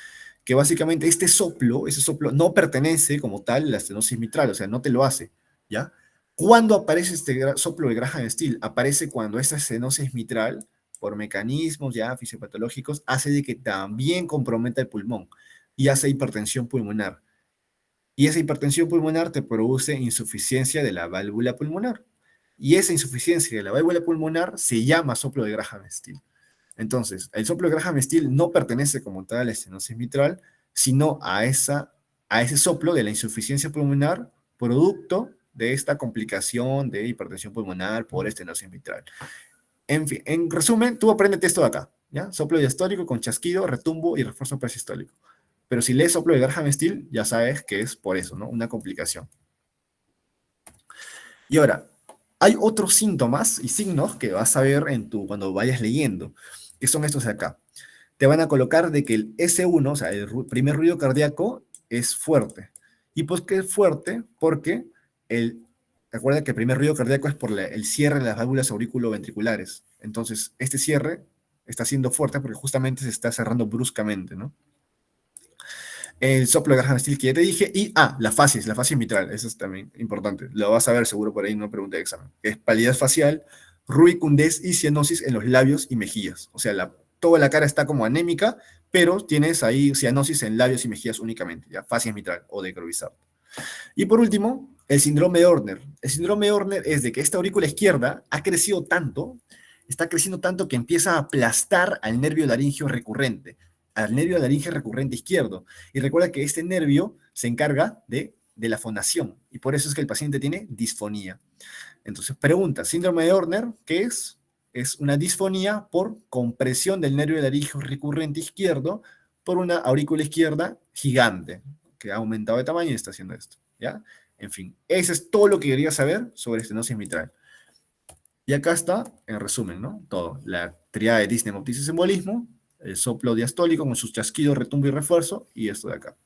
que básicamente ese soplo no pertenece como tal a la estenosis mitral, o sea, no te lo hace, ¿ya? ¿Cuándo aparece este soplo de Graham-Still? Aparece cuando esa estenosis mitral, por mecanismos ya fisiopatológicos, hace de que también comprometa el pulmón y hace hipertensión pulmonar. Y esa hipertensión pulmonar te produce insuficiencia de la válvula pulmonar. Y esa insuficiencia de la válvula pulmonar se llama soplo de Graham-Still. Entonces, el soplo de Graham-Still no pertenece como tal a la estenosis mitral, sino a ese soplo de la insuficiencia pulmonar producto de esta complicación de hipertensión pulmonar por estenosis mitral. En fin, en resumen, tú aprendes esto de acá, ¿ya? Soplo diastólico con chasquido, retumbo y refuerzo presistólico. Pero si lees soplo de Graham-Still, ya sabes que es por eso, ¿no? Una complicación. Y ahora, hay otros síntomas y signos que vas a ver cuando vayas leyendo, que son estos de acá. Te van a colocar de que el S1, o sea, el primer ruido cardíaco, es fuerte. ¿Y por qué es fuerte? Porque recuerda que el primer ruido cardíaco es por el cierre de las válvulas auriculoventriculares. Entonces, este cierre está siendo fuerte porque justamente se está cerrando bruscamente, ¿no? El soplo de Graham-Still que ya te dije, y, la facies mitral, eso es también importante, lo vas a ver seguro por ahí en una pregunta de examen, que es palidez facial, rubicundez y cianosis en los labios y mejillas, o sea, toda la cara está como anémica, pero tienes ahí cianosis en labios y mejillas únicamente, ya, facies mitral o de Grovizard. Y por último, el síndrome de Horner. El síndrome de Horner es de que esta aurícula izquierda ha crecido tanto, está creciendo tanto que empieza a aplastar al nervio laringeo recurrente, al nervio laringeo recurrente izquierdo. Y recuerda que este nervio se encarga de la fonación, y por eso es que el paciente tiene disfonía. Entonces, pregunta, síndrome de Horner, ¿qué es? Es una disfonía por compresión del nervio laringeo recurrente izquierdo por una aurícula izquierda gigante, que ha aumentado de tamaño y está haciendo esto, ¿ya? En fin, eso es todo lo que quería saber sobre estenosis mitral. Y acá está, en resumen, ¿no? Todo. La triada de disnea, hemoptisis, embolismo, el soplo diastólico con sus chasquidos, retumbo y refuerzo, y esto de acá.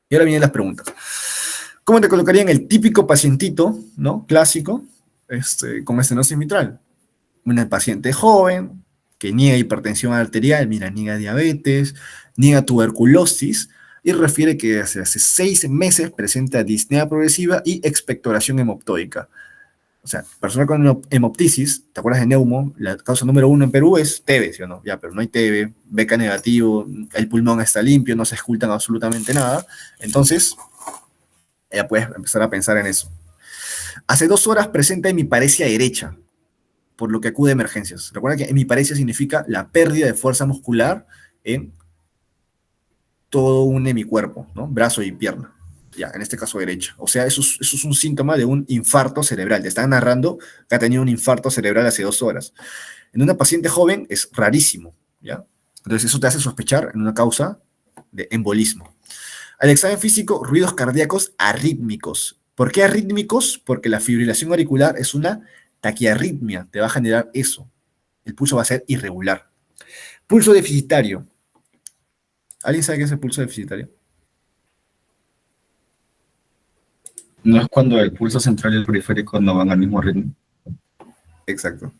Y ahora vienen las preguntas. ¿Cómo te colocarían el típico pacientito, ¿no? Clásico, con estenosis mitral? Una paciente joven que niega hipertensión arterial, mira, niega diabetes, niega tuberculosis y refiere que hace 6 meses presenta disnea progresiva y expectoración hemoptóica. O sea, persona con hemoptisis, ¿te acuerdas de neumo? La causa número 1 en Perú es TB, ¿sí o no? Ya, pero no hay TB, beca negativo, el pulmón está limpio, no se escultan absolutamente nada. Entonces, ya puedes empezar a pensar en eso. Hace 2 horas presenta hemiparesia derecha, por lo que acude a emergencias. Recuerda que hemiparesia significa la pérdida de fuerza muscular en todo un hemicuerpo, ¿no? Brazo y pierna. Ya, en este caso derecha. O sea, eso es un síntoma de un infarto cerebral. Te están narrando que ha tenido un infarto cerebral hace 2 horas. En una paciente joven es rarísimo, ¿ya? Entonces eso te hace sospechar en una causa de embolismo. Al examen físico, ruidos cardíacos arrítmicos. ¿Por qué arrítmicos? Porque la fibrilación auricular es una taquiarritmia, te va a generar eso. El pulso va a ser irregular. Pulso deficitario. ¿Alguien sabe qué es el pulso deficitario? No es cuando el pulso central y el periférico no van al mismo ritmo. Exacto.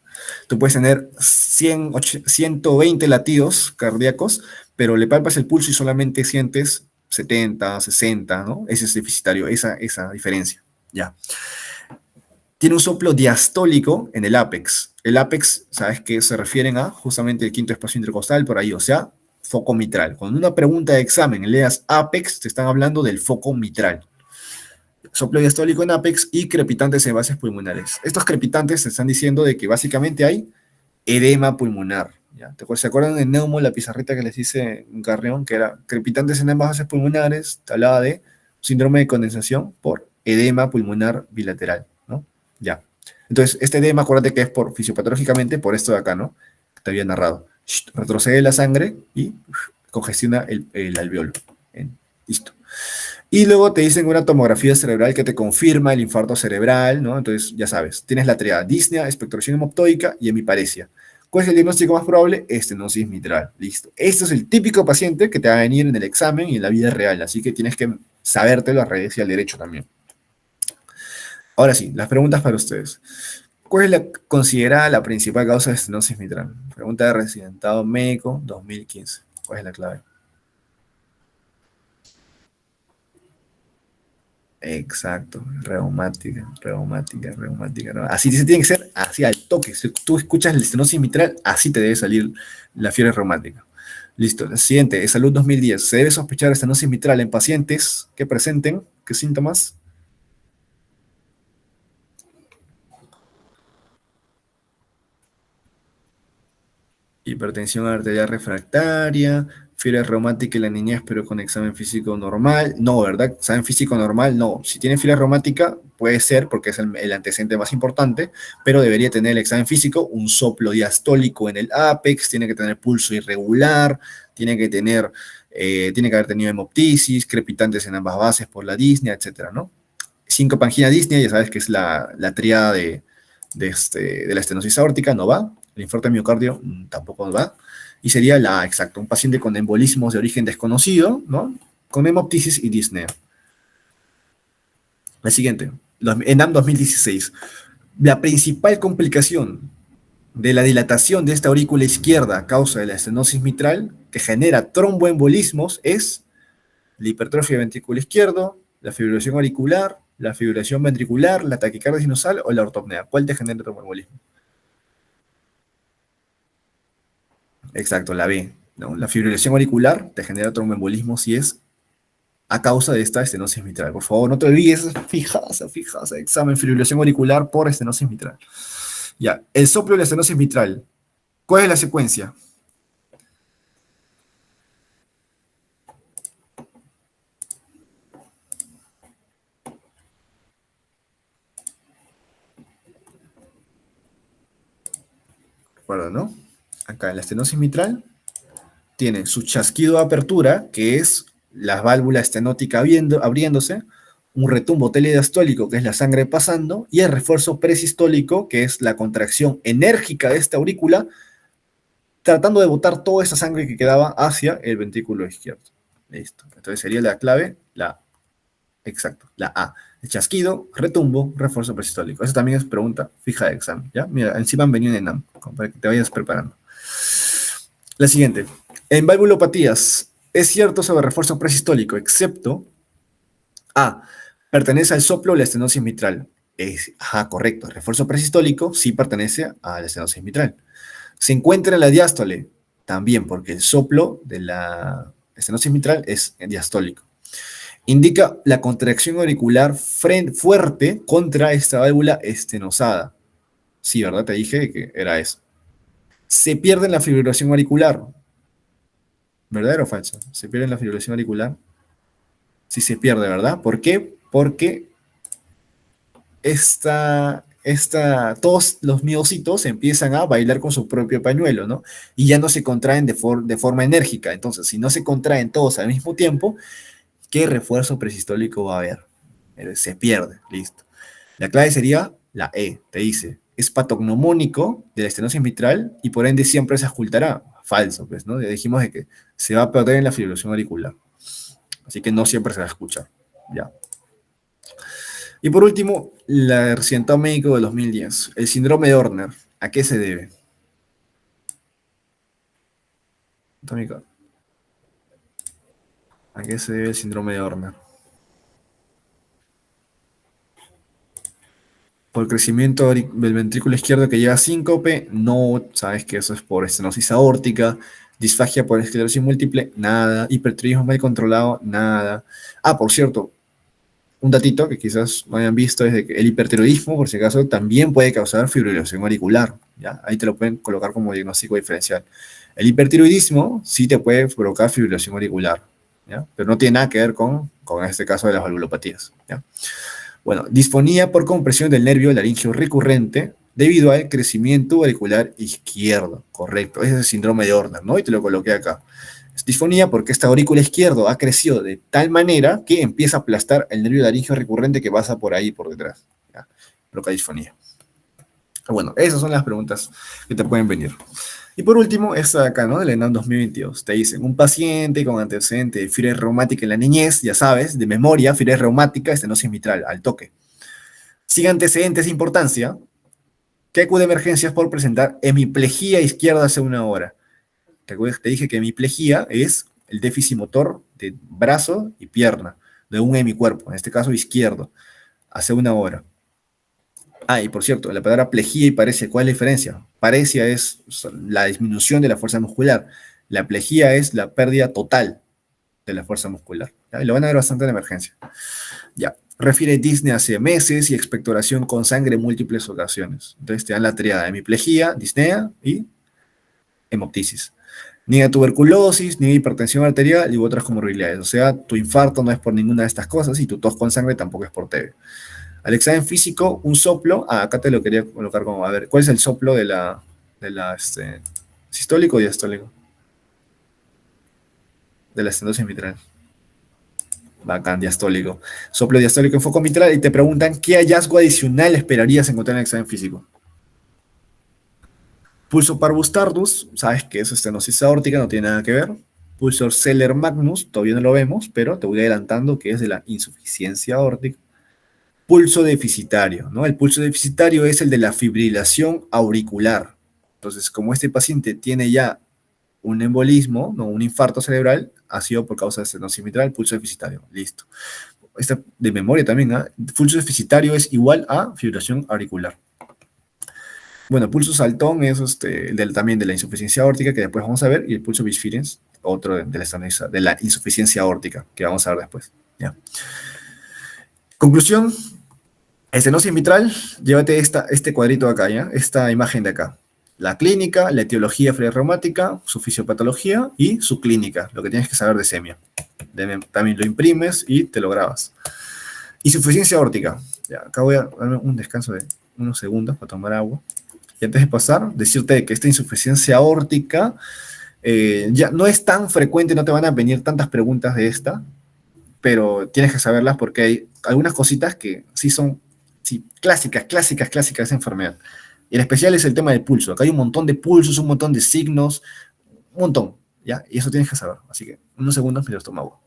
Tú puedes tener 120 latidos cardíacos, pero le palpas el pulso y solamente sientes 70, 60, ¿no? Ese es deficitario, esa diferencia. Ya. Tiene un soplo diastólico en el ápex. El ápex, ¿sabes qué se refieren a? Justamente el quinto espacio intercostal, por ahí, o sea, foco mitral. Cuando una pregunta de examen leas ápex, te están hablando del foco mitral. Soplo diastólico en ápex y crepitantes en bases pulmonares. Estos crepitantes te están diciendo de que básicamente hay edema pulmonar. ¿Ya? ¿Se acuerdan de Neumo, la pizarrita que les hice en Carrión, que era crepitantes en ambas bases pulmonares? Te hablaba de síndrome de condensación por edema pulmonar bilateral, ¿no? Ya. Entonces, este edema, acuérdate que es por fisiopatológicamente por esto de acá, ¿no? Que te había narrado. Retrocede la sangre y congestiona el alveolo. Listo. Y luego te dicen una tomografía cerebral que te confirma el infarto cerebral, ¿no? Entonces, ya sabes, tienes la triada disnea, expectoración hemoptóica y hemiparesia. ¿Cuál es el diagnóstico más probable? Estenosis mitral. Listo. Este es el típico paciente que te va a venir en el examen y en la vida real, así que tienes que sabértelo al revés y al derecho también. Ahora sí, las preguntas para ustedes. ¿Cuál es la considerada la principal causa de estenosis mitral? Pregunta de residentado médico 2015. ¿Cuál es la clave? Exacto, reumática, reumática, reumática. Así tiene que ser, así al toque. Si tú escuchas el estenosis mitral, así te debe salir la fiebre reumática. Listo. La siguiente, es salud 2010. Se debe sospechar estenosis mitral en pacientes que presenten, ¿qué síntomas? Hipertensión arterial refractaria, fiebre reumática en la niñez, pero con examen físico normal. No, ¿verdad? Examen físico normal, no. Si tiene fiebre reumática, puede ser, porque es el antecedente más importante, pero debería tener el examen físico, un soplo diastólico en el ápex, tiene que tener pulso irregular, tiene que haber tenido hemoptisis, crepitantes en ambas bases por la disnea, etcétera, ¿no? Síncope angina disnea, ya sabes que es la tríada de la estenosis aórtica, no va. El infarto de miocardio tampoco va. Y sería exacto, un paciente con embolismos de origen desconocido, ¿no? Con hemoptisis y disnea. La siguiente, ENAM 2016. La principal complicación de la dilatación de esta aurícula izquierda a causa de la estenosis mitral que genera tromboembolismos es la hipertrofia del ventrículo izquierdo, la fibrilación auricular, la fibrilación ventricular, la taquicardia sinusal o la ortopnea. ¿Cuál te genera tromboembolismo? Exacto, la B. ¿No? La fibrilación auricular te genera tromboembolismo si es a causa de esta estenosis mitral. Por favor, no te olvides, fijasa, examen fibrilación auricular por estenosis mitral. Ya, el soplo de la estenosis mitral. ¿Cuál es la secuencia? Recuerda, ¿no? Acá en la estenosis mitral tiene su chasquido de apertura, que es la válvula estenótica abriéndose, un retumbo telediastólico, que es la sangre pasando, y el refuerzo presistólico, que es la contracción enérgica de esta aurícula, tratando de botar toda esa sangre que quedaba hacia el ventrículo izquierdo. Listo. Entonces sería la clave, exacto, la A. El chasquido, retumbo, refuerzo presistólico. Eso también es pregunta fija de examen, ¿ya? Mira, encima han venido en ENAM, para que te vayas preparando. La siguiente. En valvulopatías, es cierto sobre refuerzo presistólico, excepto A. Pertenece al soplo o la estenosis mitral. Correcto. El refuerzo presistólico sí pertenece a la estenosis mitral. Se encuentra en la diástole, también, porque el soplo de la estenosis mitral es diastólico. Indica la contracción auricular fuerte contra esta válvula estenosada. Sí, ¿verdad? Te dije que era eso. Se pierde en la fibrilación auricular. ¿Verdadero o falso? Se pierde en la fibrilación auricular. Sí se pierde, ¿verdad? ¿Por qué? Porque todos los miocitos empiezan a bailar con su propio pañuelo, ¿no? Y ya no se contraen de forma enérgica. Entonces, si no se contraen todos al mismo tiempo, ¿qué refuerzo presistólico va a haber? Se pierde, listo. La clave sería la E, te dice, es patognomónico de la estenosis mitral y por ende siempre se ocultará. Falso, pues, ¿no? Ya dijimos de que se va a perder en la fibrilación auricular. Así que no siempre se va a escuchar. Ya. Y por último, el accidentado médico de 2010, el síndrome de Horner. ¿A qué se debe? Tómico. ¿A qué se debe el síndrome de Horner? Por crecimiento del ventrículo izquierdo que lleva a síncope, no, sabes que eso es por estenosis aórtica, disfagia por esclerosis múltiple, nada, hipertiroidismo mal controlado, nada. Ah, por cierto, un datito que quizás no hayan visto es de que el hipertiroidismo, por si acaso, también puede causar fibrilación auricular, ¿ya? Ahí te lo pueden colocar como diagnóstico diferencial. El hipertiroidismo sí te puede provocar fibrilación auricular, ¿ya? Pero no tiene nada que ver con este caso de las valvulopatías, ¿ya? Bueno, disfonía por compresión del nervio laríngeo recurrente debido al crecimiento auricular izquierdo. Correcto, ese es el síndrome de Horner, ¿no? Y te lo coloqué acá. Es disfonía porque esta aurícula izquierdo ha crecido de tal manera que empieza a aplastar el nervio laríngeo recurrente que pasa por ahí, por detrás. ¿Ya? Provoca disfonía. Bueno, esas son las preguntas que te pueden venir. Y por último, esta de acá, ¿no? Del ENAM 2022. Te dicen, un paciente con antecedente de fiebre reumática en la niñez, ya sabes, de memoria, fiebre reumática, estenosis mitral, al toque. Sin antecedentes de importancia, que acude a emergencias por presentar hemiplegia izquierda hace una hora. Te dije que hemiplegia es el déficit motor de brazo y pierna, de un hemicuerpo, en este caso izquierdo, hace una hora. Ah, y por cierto, la palabra plejía y paresia, ¿cuál es la diferencia? Paresia es la disminución de la fuerza muscular. La plejía es la pérdida total de la fuerza muscular. ¿Ya? Y lo van a ver bastante en la emergencia. Ya. Refiere disnea hace meses y expectoración con sangre en múltiples ocasiones. Entonces te dan la triada: hemiplegia, disnea y hemoptisis. Ni tuberculosis, ni hipertensión arterial y otras comorbilidades. O sea, tu infarto no es por ninguna de estas cosas y tu tos con sangre tampoco es por TB. Al examen físico, un soplo. Ah, acá te lo quería colocar como, a ver, ¿cuál es el soplo de la sistólico o diastólico? De la estenosis mitral. Bacán, diastólico. Soplo diastólico en foco mitral y te preguntan qué hallazgo adicional esperarías encontrar en el examen físico. Pulso parvus tardus, sabes que es estenosis aórtica, no tiene nada que ver. Pulso Seller Magnus, todavía no lo vemos, pero te voy adelantando que es de la insuficiencia aórtica. Pulso deficitario, ¿no? El pulso deficitario es el de la fibrilación auricular. Entonces, como este paciente tiene ya un embolismo, no, un infarto cerebral, ha sido por causa de estenosis mitral, pulso deficitario. Listo. Esta de memoria también, ¿eh? Pulso deficitario es igual a fibrilación auricular. Bueno, pulso saltón es también de la insuficiencia aórtica, que después vamos a ver, y el pulso bisfirens, otro de la insuficiencia aórtica, que vamos a ver después. ¿Ya? Conclusión, estenosis mitral, llévate este cuadrito de acá, ¿ya? Esta imagen de acá. La clínica, la etiología fiebre reumática, su fisiopatología y su clínica, lo que tienes que saber de semia. También lo imprimes y te lo grabas. Insuficiencia aórtica. Ya, acá voy a darme un descanso de unos segundos para tomar agua. Y antes de pasar, decirte que esta insuficiencia aórtica ya no es tan frecuente, no te van a venir tantas preguntas de esta, pero tienes que saberlas porque hay algunas cositas que sí son clásicas de esa enfermedad. Y en especial es el tema del pulso. Acá hay un montón de pulsos, un montón de signos, un montón, ¿ya? Y eso tienes que saber. Así que unos segundos mientras tomo agua.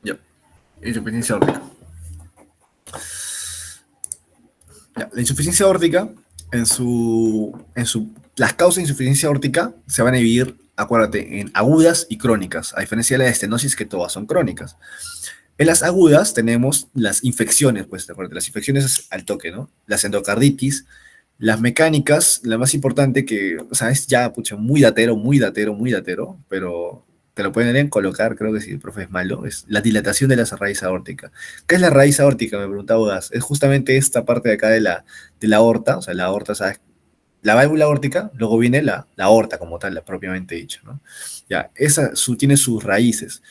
Ya, insuficiencia aórtica. Ya, la insuficiencia aórtica, las causas de insuficiencia aórtica se van a dividir, acuérdate, en agudas y crónicas, a diferencia de la estenosis que todas son crónicas. En las agudas tenemos las infecciones, pues, acuérdate, las infecciones es al toque, ¿no? Las endocarditis, las mecánicas, la más importante que, o sea, es ya, pucha, muy datero, pero te lo pueden colocar, creo que si el profe es malo, es la dilatación de la raíz aórtica. ¿Qué es la raíz aórtica? Me preguntaba, es justamente esta parte de acá de la aorta, o sea, la aorta, ¿sabes? La válvula aórtica, luego viene la aorta como tal, la propiamente dicha, ¿no? Ya, tiene sus raíces.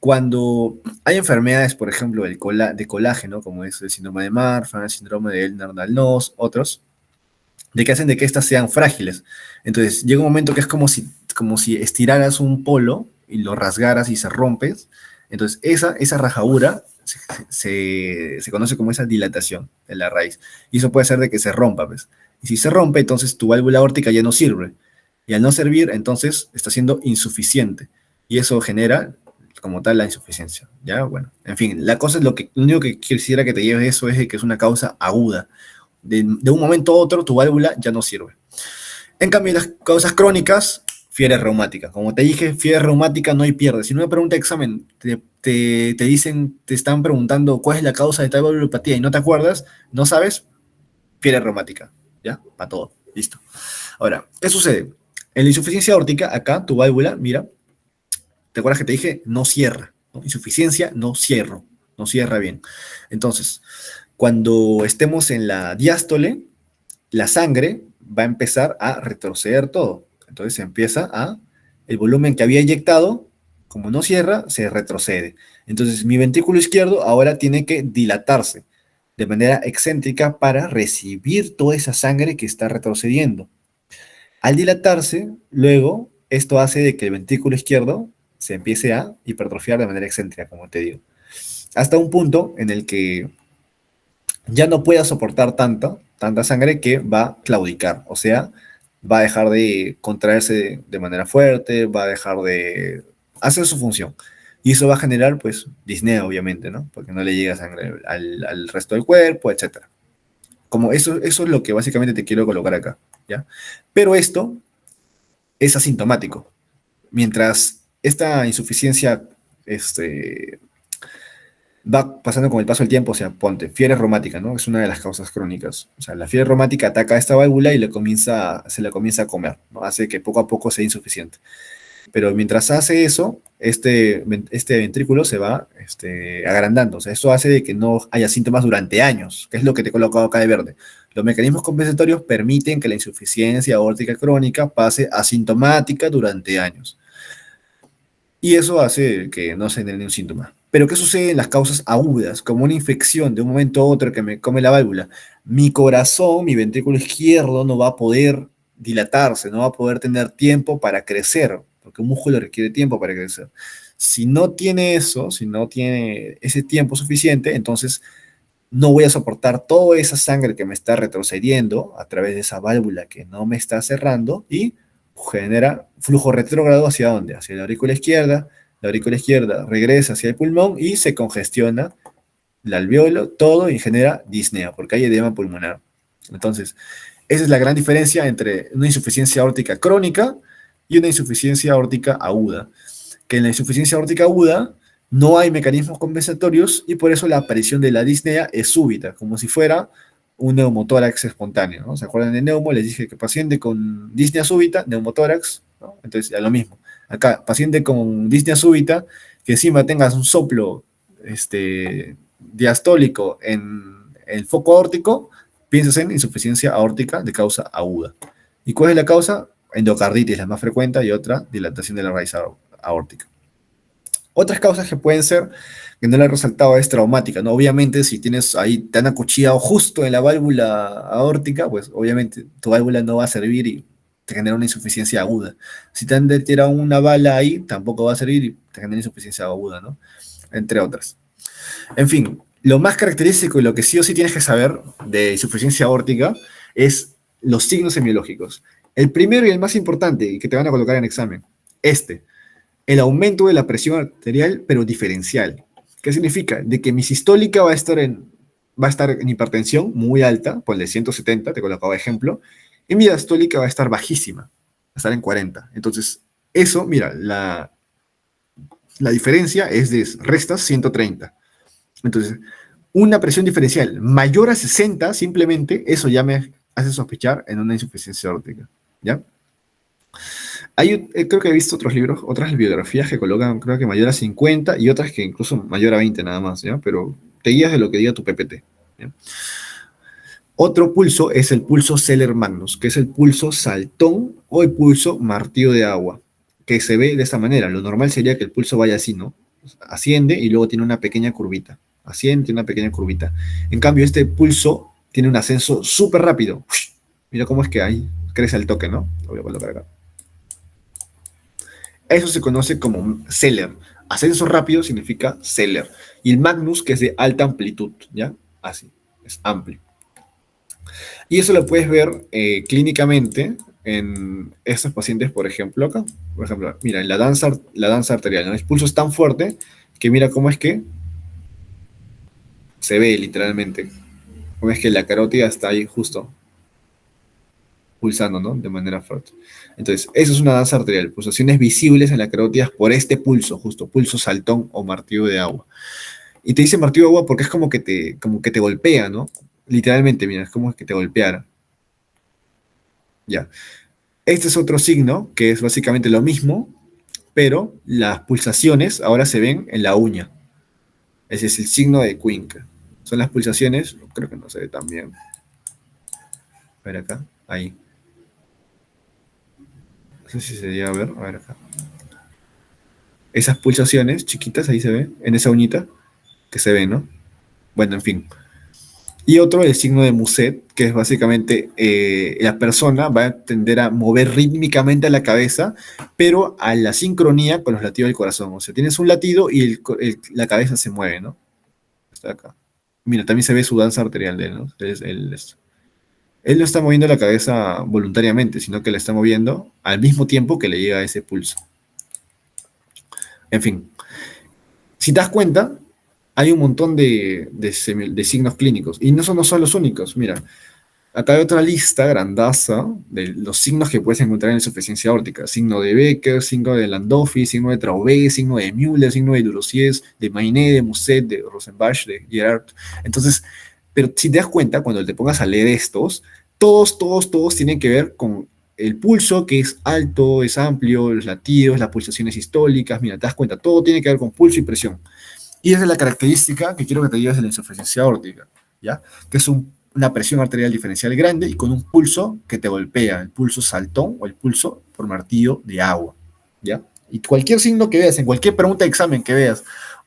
Cuando hay enfermedades, por ejemplo, de colágeno, como es el síndrome de Marfan, el síndrome de Ehlers-Danlos, otros, de que hacen de que estas sean frágiles. Entonces, llega un momento que es como si estiraras un polo y lo rasgaras y se rompes. Entonces, esa rajadura se conoce como esa dilatación de la raíz. Y eso puede ser de que se rompa, pues. Y si se rompe, entonces tu válvula aórtica ya no sirve. Y al no servir, entonces está siendo insuficiente. Y eso genera, como tal, la insuficiencia. ¿Ya? Bueno, en fin, la cosa es lo único que quisiera que te lleves de eso es de que es una causa aguda. De un momento a otro, tu válvula ya no sirve. En cambio, las causas crónicas, fiebre reumática. Como te dije, fiebre reumática no hay pierde. Si no me pregunta examen, te dicen, te están preguntando cuál es la causa de tal valvulopatía y no te acuerdas, no sabes, fiebre reumática. ¿Ya? Para todo. Listo. Ahora, ¿qué sucede? En la insuficiencia aórtica, acá tu válvula, mira, ¿te acuerdas que te dije? No cierra, ¿no? Insuficiencia, no cierro, no cierra bien. Entonces, cuando estemos en la diástole, la sangre va a empezar a retroceder todo. Entonces el volumen que había inyectado, como no cierra, se retrocede. Entonces mi ventrículo izquierdo ahora tiene que dilatarse de manera excéntrica para recibir toda esa sangre que está retrocediendo. Al dilatarse, luego, esto hace de que el ventrículo izquierdo se empiece a hipertrofiar de manera excéntrica, como te digo. Hasta un punto en el que ya no pueda soportar tanta sangre que va a claudicar, o sea, va a dejar de contraerse de manera fuerte, va a dejar de hacer su función. Y eso va a generar, pues, disnea, obviamente, ¿no? Porque no le llega sangre al resto del cuerpo, etc. Como eso es lo que básicamente te quiero colocar acá, ¿ya? Pero esto es asintomático. Mientras esta insuficiencia va pasando con el paso del tiempo, o sea, ponte, fiebre reumática, ¿no? Es una de las causas crónicas. O sea, la fiebre reumática ataca a esta válvula y se la comienza a comer, ¿no? Hace que poco a poco sea insuficiente. Pero mientras hace eso, este ventrículo se va agrandando. O sea, esto hace de que no haya síntomas durante años, que es lo que te he colocado acá de verde. Los mecanismos compensatorios permiten que la insuficiencia aórtica crónica pase asintomática durante años. Y eso hace que no se genere ningún síntoma. Pero ¿qué sucede en las causas agudas? Como una infección de un momento a otro que me come la válvula. Mi corazón, mi ventrículo izquierdo no va a poder dilatarse, no va a poder tener tiempo para crecer, porque un músculo requiere tiempo para crecer. Si no tiene eso, si no tiene ese tiempo suficiente, entonces no voy a soportar toda esa sangre que me está retrocediendo a través de esa válvula que no me está cerrando y genera flujo retrógrado hacia dónde? Hacia la aurícula izquierda regresa hacia el pulmón y se congestiona el alveolo, todo y genera disnea, porque hay edema pulmonar. Entonces, esa es la gran diferencia entre una insuficiencia aórtica crónica y una insuficiencia aórtica aguda. Que en la insuficiencia aórtica aguda no hay mecanismos compensatorios y por eso la aparición de la disnea es súbita, como si fuera un neumotórax espontáneo, ¿no? ¿Se acuerdan de neumo? Les dije que paciente con disnea súbita, neumotórax, ¿no? Entonces, ya lo mismo. Acá, paciente con disnea súbita, que encima tengas un soplo diastólico en el foco aórtico, piensas en insuficiencia aórtica de causa aguda. ¿Y cuál es la causa? Endocarditis, la más frecuente, y otra, dilatación de la raíz aórtica. Otras causas que pueden ser, que no le he resaltado, es traumática, ¿no? Obviamente, si tienes ahí, te han acuchillado justo en la válvula aórtica, pues obviamente tu válvula no va a servir y te genera una insuficiencia aguda. Si te han tirado una bala ahí, tampoco va a servir y te genera insuficiencia aguda, ¿no? Entre otras. En fin, lo más característico y lo que sí o sí tienes que saber de insuficiencia aórtica es los signos semiológicos. El primero y el más importante, y que te van a colocar en examen, el aumento de la presión arterial, pero diferencial. ¿Qué significa? De que mi sistólica va a estar en hipertensión muy alta, ponle 170, te colocaba ejemplo, y mi diastólica va a estar bajísima, va a estar en 40. Entonces, eso, mira, la diferencia es de restas 130. Entonces, una presión diferencial mayor a 60, simplemente eso ya me hace sospechar en una insuficiencia aórtica, ¿ya? Creo que he visto otros libros, otras biografías que colocan, creo que mayor a 50 y otras que incluso mayor a 20 nada más, ¿ya? Pero te guías de lo que diga tu PPT, ¿ya? Otro pulso es el pulso Seller-Magnus, que es el pulso saltón o el pulso martillo de agua, que se ve de esta manera. Lo normal sería que el pulso vaya así, ¿no? Asciende y luego tiene una pequeña curvita. Asciende, tiene una pequeña curvita. En cambio, este pulso tiene un ascenso súper rápido. Mira cómo es que ahí crece el toque, ¿no? Lo voy a colocar acá. Eso se conoce como Seller. ascenso rápido significa Celer. Y el Magnus, que es de alta amplitud, ¿ya? Así, es amplio. Y eso lo puedes ver clínicamente en estos pacientes, por ejemplo, acá. Por ejemplo, mira, en la danza arterial, ¿no? El pulso es tan fuerte que mira cómo es que se ve literalmente. Cómo es que la carótida está ahí justo pulsando, ¿no? De manera fuerte. Entonces, eso es una danza arterial, pulsaciones visibles en la carótida por este pulso, justo, pulso saltón o martillo de agua. Y te dice martillo de agua porque es como que te golpea, ¿no? Literalmente, mira, es como que te golpeara. Ya. Este es otro signo que es básicamente lo mismo, pero las pulsaciones ahora se ven en la uña. Ese es el signo de Quink. Son las pulsaciones, creo que no se ve tan bien. A ver acá, ahí. No sé si se llega a ver acá. Esas pulsaciones chiquitas, ahí se ve, en esa uñita, que se ve, ¿no? Bueno, en fin. Y otro, el signo de Muset, que es básicamente la persona va a tender a mover rítmicamente la cabeza, pero a la sincronía con los latidos del corazón. O sea, tienes un latido y la cabeza se mueve, ¿no? Está acá. Mira, también se ve su danza arterial de él, ¿no? Él no está moviendo la cabeza voluntariamente, sino que la está moviendo al mismo tiempo que le llega ese pulso. En fin, si te das cuenta, hay un montón de signos clínicos y no son los únicos. Mira, acá hay otra lista grandaza de los signos que puedes encontrar en insuficiencia aórtica. Signo de Becker, signo de Landolfi, signo de Traubé, signo de Müller, signo de Durossier, de Mayné, de Muset, de Rosenbach, de Gerard. Entonces, pero si te das cuenta, cuando te pongas a leer estos, todos tienen que ver con el pulso, que es alto, es amplio, los latidos, las pulsaciones sistólicas. Mira, te das cuenta, todo tiene que ver con pulso y presión. Y esa es la característica que quiero que te lleves de la insuficiencia aórtica, ¿ya? Que es una presión arterial diferencial grande y con un pulso que te golpea, el pulso saltón o el pulso por martillo de agua, ¿ya? Y cualquier signo que veas, en cualquier pregunta de examen que veas,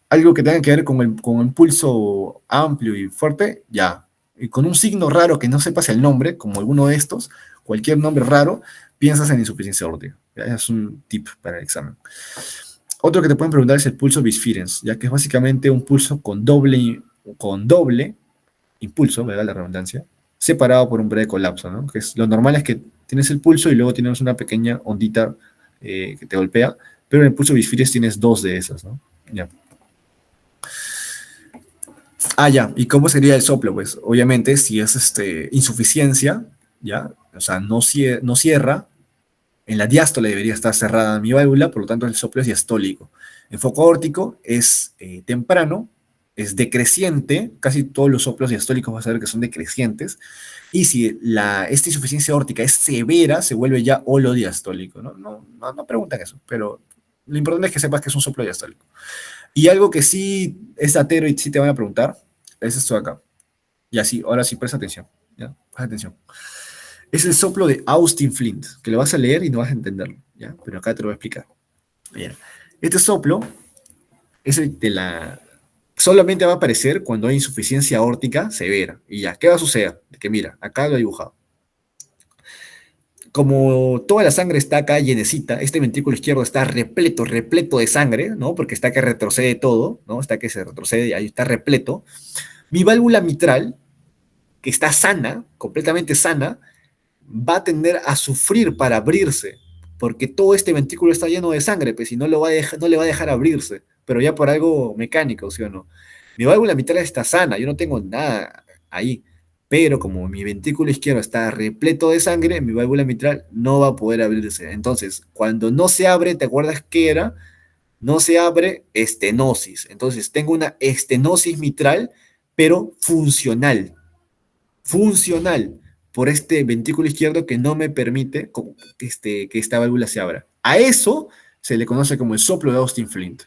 algo que tenga que ver con el pulso amplio y fuerte, ya. Y con un signo raro que no sepas el nombre, como alguno de estos, cualquier nombre raro, piensas en insuficiencia aórtica. ¿Ya? Es un tip para el examen. Otro que te pueden preguntar es el pulso bisfirens, ya que es básicamente un pulso con doble impulso, ¿verdad? La redundancia, separado por un breve colapso, ¿no? Que es, lo normal es que tienes el pulso y luego tienes una pequeña ondita que te golpea, pero en el pulso bisfirens tienes dos de esas, ¿no? Ya. Ya. ¿Y cómo sería el soplo? Pues obviamente si es insuficiencia, ¿ya? O sea, no cierra, en la diástole debería estar cerrada mi válvula, por lo tanto el soplo es diastólico. En foco aórtico es temprano, es decreciente, casi todos los soplos diastólicos vas a ver que son decrecientes, y si esta insuficiencia aórtica es severa, se vuelve ya holodiastólico. No preguntan eso, pero lo importante es que sepas que es un soplo diastólico. Y algo que sí es atero y sí te van a preguntar, es esto de acá. Y así, ahora sí, presta atención. ¿Ya? Presta atención. Es el soplo de Austin Flint, que lo vas a leer y no vas a entenderlo, ¿ya? Pero acá te lo voy a explicar. Bien. Este soplo es el de solamente va a aparecer cuando hay insuficiencia aórtica severa. Y ya, ¿qué va a suceder? Que mira, acá lo he dibujado. Como toda la sangre está acá llenecita, este ventrículo izquierdo está repleto de sangre, ¿no? Porque está que retrocede todo, ¿no? Está que se retrocede y ahí está repleto. Mi válvula mitral, que está sana, completamente sana, va a tender a sufrir para abrirse, porque todo este ventrículo está lleno de sangre, pues, y no le va a dejar abrirse, pero ya por algo mecánico, ¿sí o no? Mi válvula mitral está sana, yo no tengo nada ahí, pero como mi ventrículo izquierdo está repleto de sangre, mi válvula mitral no va a poder abrirse. Entonces, cuando no se abre, ¿te acuerdas qué era? No se abre, estenosis. Entonces, tengo una estenosis mitral, pero funcional. Funcional por este ventrículo izquierdo que no me permite que esta válvula se abra. A eso se le conoce como el soplo de Austin Flint.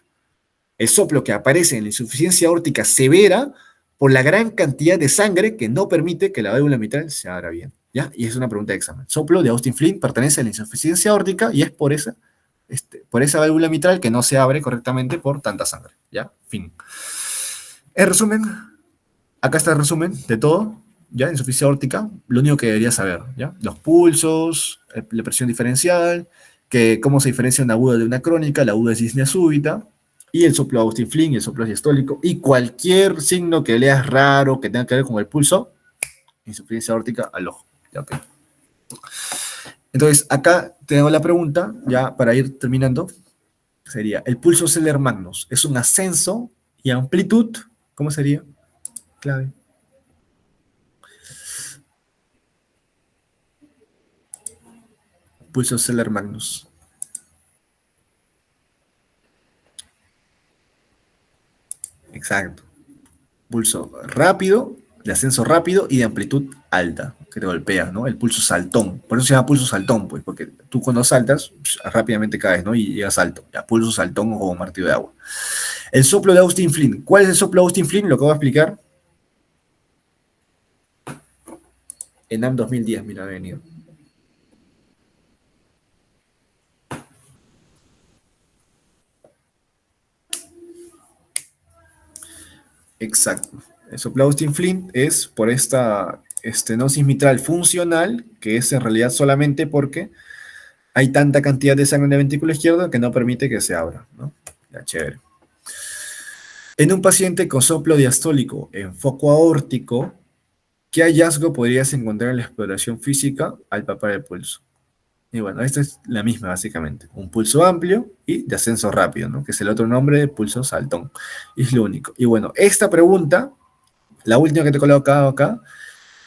El soplo que aparece en la insuficiencia aórtica severa por la gran cantidad de sangre que no permite que la válvula mitral se abra bien. ¿Ya? Y es una pregunta de examen. Soplo de Austin Flint pertenece a la insuficiencia aórtica y es por esa válvula mitral que no se abre correctamente por tanta sangre. ¿Ya? Fin. En resumen, acá está el resumen de todo. ¿Ya? Insuficiencia aórtica, lo único que deberías saber, ¿ya? Los pulsos, la presión diferencial, cómo se diferencia una aguda de una crónica, la aguda es disnea súbita, y el soplo Austin Flint, y el soplo diastólico, y cualquier signo que leas raro que tenga que ver con el pulso, insuficiencia aórtica al ojo. Ya, ok. Entonces, acá tengo la pregunta, ya para ir terminando, sería, el pulso Seller Magnus, ¿es un ascenso y amplitud? ¿Cómo sería? Clave. Pulso Seller Magnus. Exacto. Pulso rápido, de ascenso rápido y de amplitud alta, que te golpea, ¿no? El pulso saltón. Por eso se llama pulso saltón, pues, porque tú cuando saltas, rápidamente caes, ¿no? Y llegas alto. Ya, pulso saltón o martillo de agua. El soplo de Austin Flint. ¿Cuál es el soplo de Austin Flint? Lo que voy a explicar. ENAM 2010, mira, ha venido. Exacto. El soplo de Austin Flint es por esta estenosis mitral funcional, que es en realidad solamente porque hay tanta cantidad de sangre en el ventrículo izquierdo que no permite que se abra, ¿no? Ya, chévere. En un paciente con soplo diastólico en foco aórtico, ¿qué hallazgo podrías encontrar en la exploración física al palpar el pulso? Y bueno, esta es la misma básicamente. Un pulso amplio y de ascenso rápido, ¿no? Que es el otro nombre de pulso saltón. Y es lo único. Y bueno, esta pregunta, la última que te he colocado acá,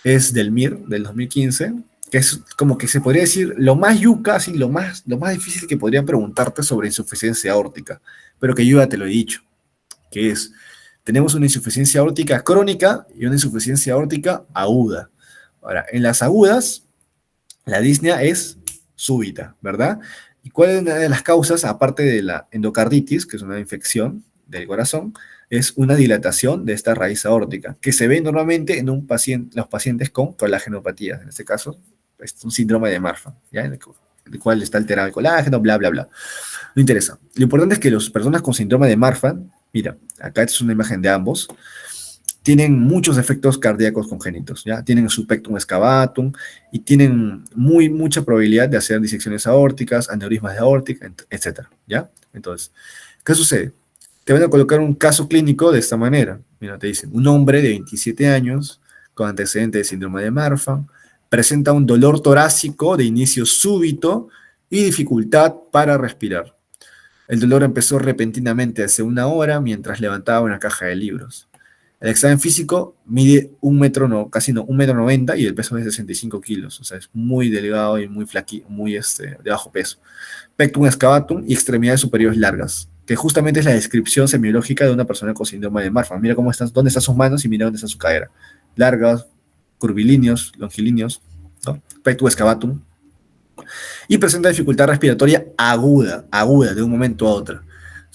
es del MIR, del 2015, que es como que se podría decir lo más yuca, así, lo más difícil que podrían preguntarte sobre insuficiencia aórtica, pero que yo ya te lo he dicho, que es, tenemos una insuficiencia aórtica crónica y una insuficiencia aórtica aguda. Ahora, en las agudas, la disnea es súbita, ¿verdad? ¿Y cuál es una de las causas, aparte de la endocarditis, que es una infección del corazón, es una dilatación de esta raíz aórtica, que se ve normalmente en los pacientes con colagenopatías, en este caso, es un síndrome de Marfan, ¿ya? En el cual está alterado el colágeno, bla, bla, bla. No interesa. Lo importante es que las personas con síndrome de Marfan, mira, acá es una imagen de ambos, tienen muchos efectos cardíacos congénitos, ¿ya? Tienen su pectum excavatum y tienen mucha probabilidad de hacer disecciones aórticas, aneurismas de aórtica, etc., ¿ya? Entonces, ¿qué sucede? Te van a colocar un caso clínico de esta manera. Mira, te dicen, un hombre de 27 años con antecedente de síndrome de Marfan presenta un dolor torácico de inicio súbito y dificultad para respirar. El dolor empezó repentinamente hace una hora mientras levantaba una caja de libros. El examen físico mide casi no, 1,90 m y el peso es de 65 kilos. O sea, es muy delgado y muy flaquito, muy de bajo peso. Pectum excavatum y extremidades superiores largas, que justamente es la descripción semiológica de una persona con síndrome de Marfan. Mira dónde están sus manos y mira dónde está su cadera. Largas, curvilíneos, longilíneos, ¿no? Pectum excavatum. Y presenta dificultad respiratoria aguda, de un momento a otro.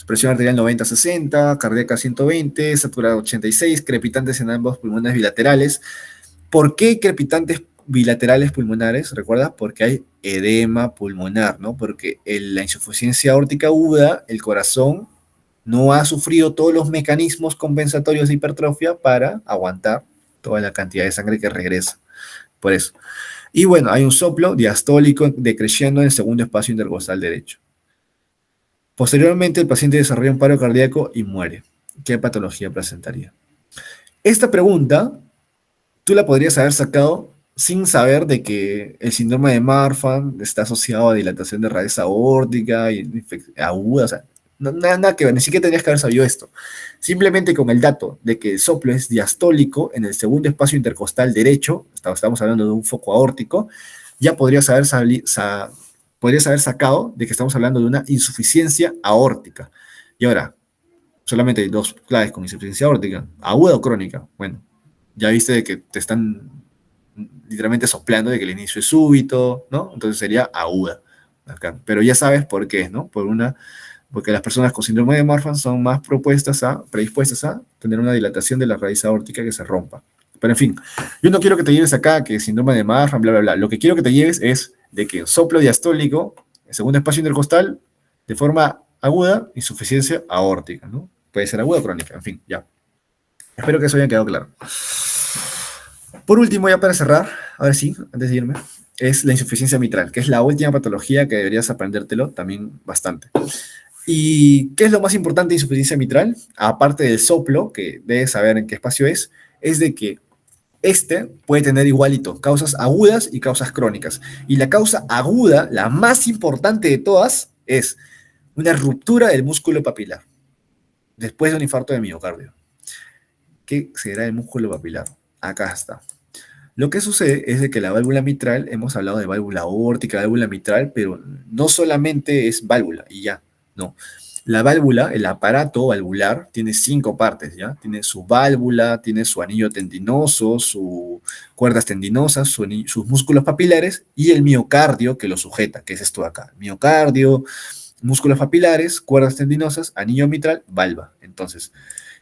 Presión arterial 90-60, cardíaca 120, saturada 86, crepitantes en ambos pulmones bilaterales. ¿Por qué crepitantes bilaterales pulmonares? ¿Recuerdas? Porque hay edema pulmonar, ¿no? Porque en la insuficiencia aórtica aguda, el corazón no ha sufrido todos los mecanismos compensatorios de hipertrofia para aguantar toda la cantidad de sangre que regresa. Por eso. Y bueno, hay un soplo diastólico decreciendo en el segundo espacio intercostal derecho. Posteriormente, el paciente desarrolla un paro cardíaco y muere. ¿Qué patología presentaría? Esta pregunta, tú la podrías haber sacado sin saber de que el síndrome de Marfan está asociado a dilatación de raíz aórtica y aguda, o sea, nada que ver, ni siquiera tendrías que haber sabido esto. Simplemente con el dato de que el soplo es diastólico en el segundo espacio intercostal derecho, estamos hablando de un foco aórtico, ya podrías haber sacado de que estamos hablando de una insuficiencia aórtica. Y ahora, solamente hay dos claves con insuficiencia aórtica, aguda o crónica. Bueno, ya viste de que te están literalmente soplando de que el inicio es súbito, ¿no? Entonces sería aguda. Acá. Pero ya sabes por qué, ¿no? Porque las personas con síndrome de Marfan son más predispuestas a tener una dilatación de la raíz aórtica que se rompa. Pero en fin, yo no quiero que te lleves acá que síndrome de Marfan, bla, bla, bla. Lo que quiero que te lleves es de que soplo diastólico, el segundo espacio intercostal, de forma aguda, insuficiencia aórtica, ¿no? Puede ser aguda o crónica, en fin, ya. Espero que eso haya quedado claro. Por último, ya para cerrar, a ver si, antes de irme, es la insuficiencia mitral, que es la última patología que deberías aprendértelo también bastante. ¿Y qué es lo más importante de insuficiencia mitral? Aparte del soplo, que debes saber en qué espacio es de que este puede tener igualito causas agudas y causas crónicas. Y la causa aguda, la más importante de todas, es una ruptura del músculo papilar después de un infarto de miocardio. ¿Qué será el músculo papilar? Acá está. Lo que sucede es de que la válvula mitral, hemos hablado de válvula aórtica, válvula mitral, pero no solamente es válvula y ya, no. La válvula, el aparato valvular, tiene 5 partes, ¿ya? Tiene su válvula, tiene su anillo tendinoso, sus cuerdas tendinosas, sus músculos papilares y el miocardio que lo sujeta, que es esto de acá. Miocardio, músculos papilares, cuerdas tendinosas, anillo mitral, valva. Entonces,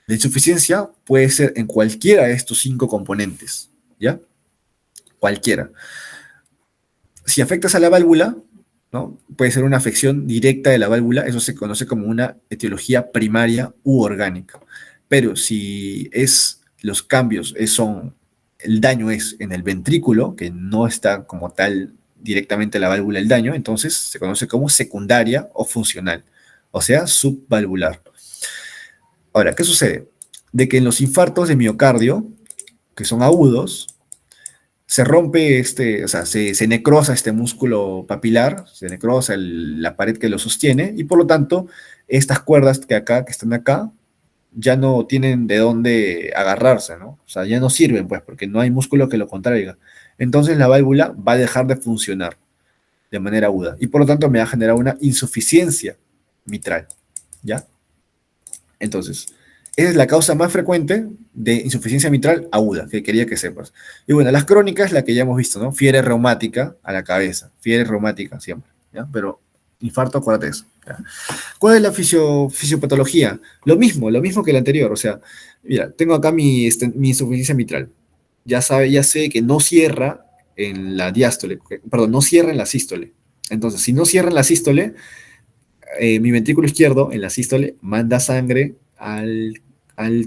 la insuficiencia puede ser en cualquiera de estos 5 componentes, ¿ya? Cualquiera. Si afectas a la válvula, ¿no? Puede ser una afección directa de la válvula, eso se conoce como una etiología primaria u orgánica. Pero si los cambios son, el daño es en el ventrículo, que no está como tal directamente la válvula el daño, entonces se conoce como secundaria o funcional, o sea, subvalvular. Ahora, ¿qué sucede? De que en los infartos de miocardio, que son agudos, se rompe o sea, se necrosa este músculo papilar, se necrosa la pared que lo sostiene, y por lo tanto, estas cuerdas que están acá, ya no tienen de dónde agarrarse, ¿no? O sea, ya no sirven, pues, porque no hay músculo que lo contraiga. Entonces la válvula va a dejar de funcionar de manera aguda, y por lo tanto me va a generar una insuficiencia mitral, ¿ya? Entonces, esa es la causa más frecuente de insuficiencia mitral aguda, que quería que sepas. Y bueno, las crónicas, la que ya hemos visto, ¿no? Fiebre reumática a la cabeza, fiebre reumática siempre, ¿ya? Pero infarto, acuérdate eso, ¿ya? ¿Cuál es la fisiopatología? Lo mismo que la anterior, o sea, mira, tengo acá mi insuficiencia mitral. Ya sé que no cierra en la diástole, perdón, no cierra en la sístole. Entonces, si no cierra en la sístole, mi ventrículo izquierdo en la sístole manda sangre al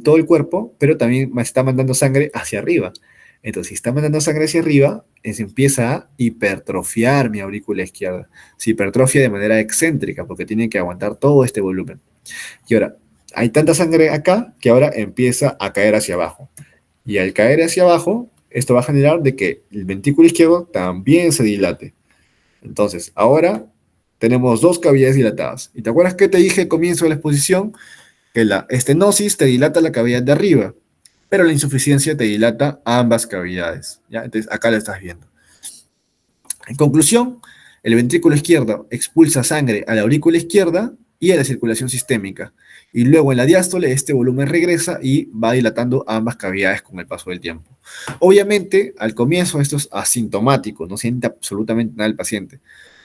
todo el cuerpo, pero también me está mandando sangre hacia arriba. Entonces, si está mandando sangre hacia arriba, se empieza a hipertrofiar mi aurícula izquierda. Se hipertrofia de manera excéntrica, porque tiene que aguantar todo este volumen. Y ahora, hay tanta sangre acá que ahora empieza a caer hacia abajo. Y al caer hacia abajo, esto va a generar de que el ventrículo izquierdo también se dilate. Entonces, ahora tenemos 2 cavidades dilatadas. ¿Y te acuerdas que te dije al comienzo de la exposición? Que la estenosis te dilata la cavidad de arriba, pero la insuficiencia te dilata ambas cavidades, ¿ya? Entonces, acá lo estás viendo. En conclusión, el ventrículo izquierdo expulsa sangre a la aurícula izquierda y a la circulación sistémica. Y luego en la diástole este volumen regresa y va dilatando ambas cavidades con el paso del tiempo. Obviamente, al comienzo esto es asintomático, no siente absolutamente nada el paciente.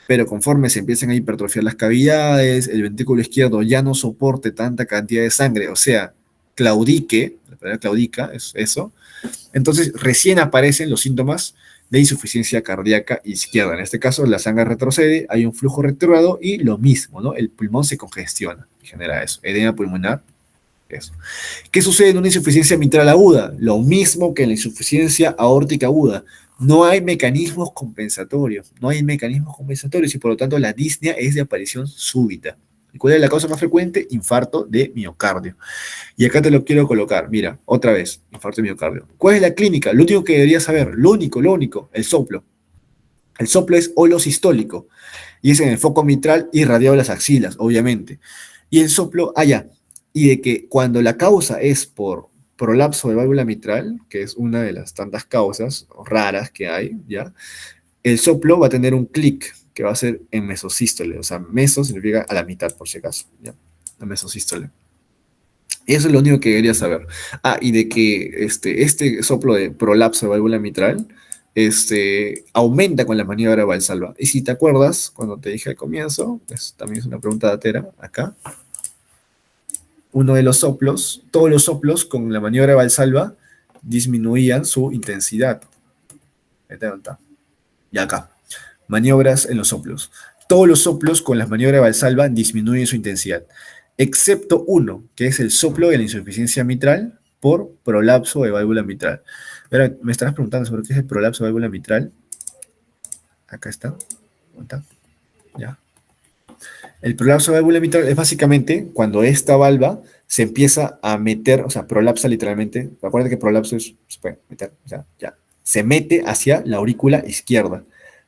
Pero conforme se empiezan a hipertrofiar las cavidades, el ventrículo izquierdo ya no soporte tanta cantidad de sangre, o sea, claudique, la palabra claudica es eso, entonces recién aparecen los síntomas de insuficiencia cardíaca izquierda. En este caso, la sangre retrocede, hay un flujo retrógrado y lo mismo, ¿no? El pulmón se congestiona y genera eso, edema pulmonar, eso. ¿Qué sucede en una insuficiencia mitral aguda? Lo mismo que en la insuficiencia aórtica aguda. No hay mecanismos compensatorios, y por lo tanto la disnea es de aparición súbita. ¿Y cuál es la causa más frecuente? Infarto de miocardio. Y acá te lo quiero colocar, mira, otra vez, infarto de miocardio. ¿Cuál es la clínica? Lo único que deberías saber, lo único, el soplo. El soplo es holosistólico y es en el foco mitral irradiado a las axilas, obviamente. Y el soplo, ya, y de que cuando la causa es por prolapso de válvula mitral, que es una de las tantas causas raras que hay, ¿ya? El soplo va a tener un clic que va a ser en mesosístole, o sea, meso significa a la mitad, por si acaso, ¿ya? La mesosístole. Eso es lo único que quería saber. Y de que este soplo de prolapso de válvula mitral aumenta con la maniobra de Valsalva. Y si te acuerdas, cuando te dije al comienzo, también es una pregunta datera acá, uno de los soplos, todos los soplos con la maniobra de Valsalva disminuían su intensidad. Y acá, maniobras en los soplos. Todos los soplos con las maniobras de Valsalva disminuyen su intensidad, excepto uno, que es el soplo de la insuficiencia mitral por prolapso de válvula mitral. Ahora, me estarás preguntando sobre qué es el prolapso de válvula mitral. Acá está. ¿Dónde está? Ya. El prolapso de válvula mitral es básicamente cuando esta valva se empieza a meter, o sea, prolapsa literalmente. Acuérdate que prolapso es, se puede meter, o sea, ya, se mete hacia la aurícula izquierda.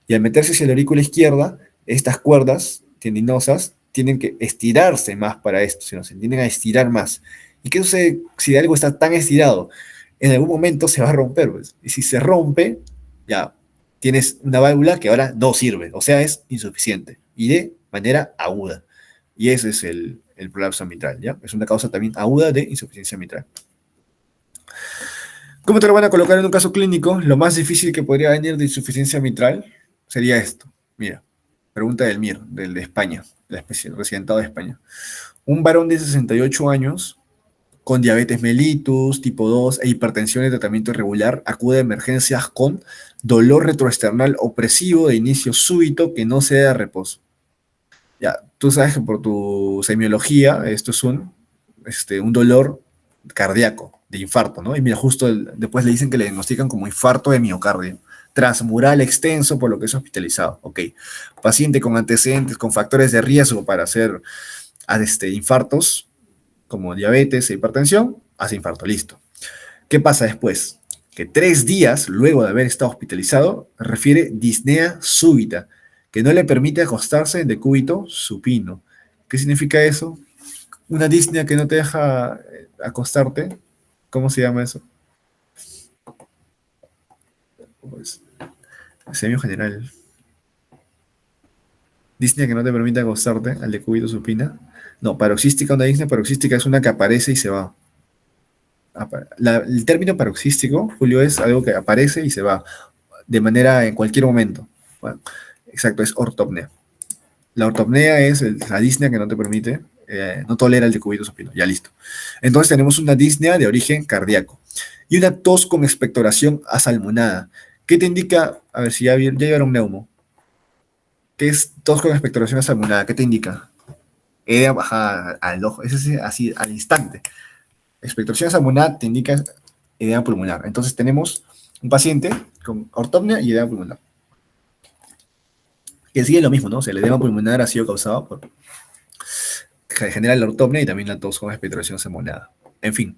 Y al meterse hacia la aurícula izquierda, estas cuerdas tendinosas tienen que estirarse más para esto, sino se tienden a estirar más. ¿Y qué sucede si algo está tan estirado? En algún momento se va a romper, pues. Y si se rompe, ya tienes una válvula que ahora no sirve, o sea, es insuficiente y de manera aguda. Y ese es el prolapso mitral, ¿ya? Es una causa también aguda de insuficiencia mitral. ¿Cómo te lo van a colocar en un caso clínico? Lo más difícil que podría venir de insuficiencia mitral sería esto. Mira, pregunta del MIR, del de España, residentado de España. Un varón de 68 años con diabetes mellitus, tipo 2 e hipertensión de tratamiento irregular, acude a emergencias con dolor retroesternal opresivo de inicio súbito que no se da reposo. Ya, tú sabes que por tu semiología esto es un dolor cardíaco, de infarto, ¿no? Y mira, justo después le dicen que le diagnostican como infarto de miocardio, transmural extenso, por lo que es hospitalizado. Ok, paciente con antecedentes, con factores de riesgo para hacer infartos, como diabetes e hipertensión, hace infarto, listo. ¿Qué pasa después? Que 3 días luego de haber estado hospitalizado, refiere disnea súbita, que no le permite acostarse en decúbito supino. ¿Qué significa eso? Una disnea que no te deja acostarte. ¿Cómo se llama eso? Pues, semio general. Disnea que no te permite acostarte al decúbito supina. No, paroxística, una disnea paroxística es una que aparece y se va. El término paroxístico, Julio, es algo que aparece y se va de manera en cualquier momento. Bueno, exacto, es ortopnea. La ortopnea es la disnea que no te permite, no tolera el decúbito supino. Ya listo. Entonces tenemos una disnea de origen cardíaco y una tos con expectoración asalmonada. ¿Qué te indica? A ver si ya llevaron neumo. ¿Qué es tos con expectoración asalmonada? ¿Qué te indica? Edema bajada al ojo. Es así al instante. Expectoración asalmonada te indica edema pulmonar. Entonces tenemos un paciente con ortopnea y edema pulmonar. Que sigue lo mismo, ¿no? O sea, el edema pulmonar ha sido causado por genera la ortopnea y también la tos con expectoración asalmonada. En fin,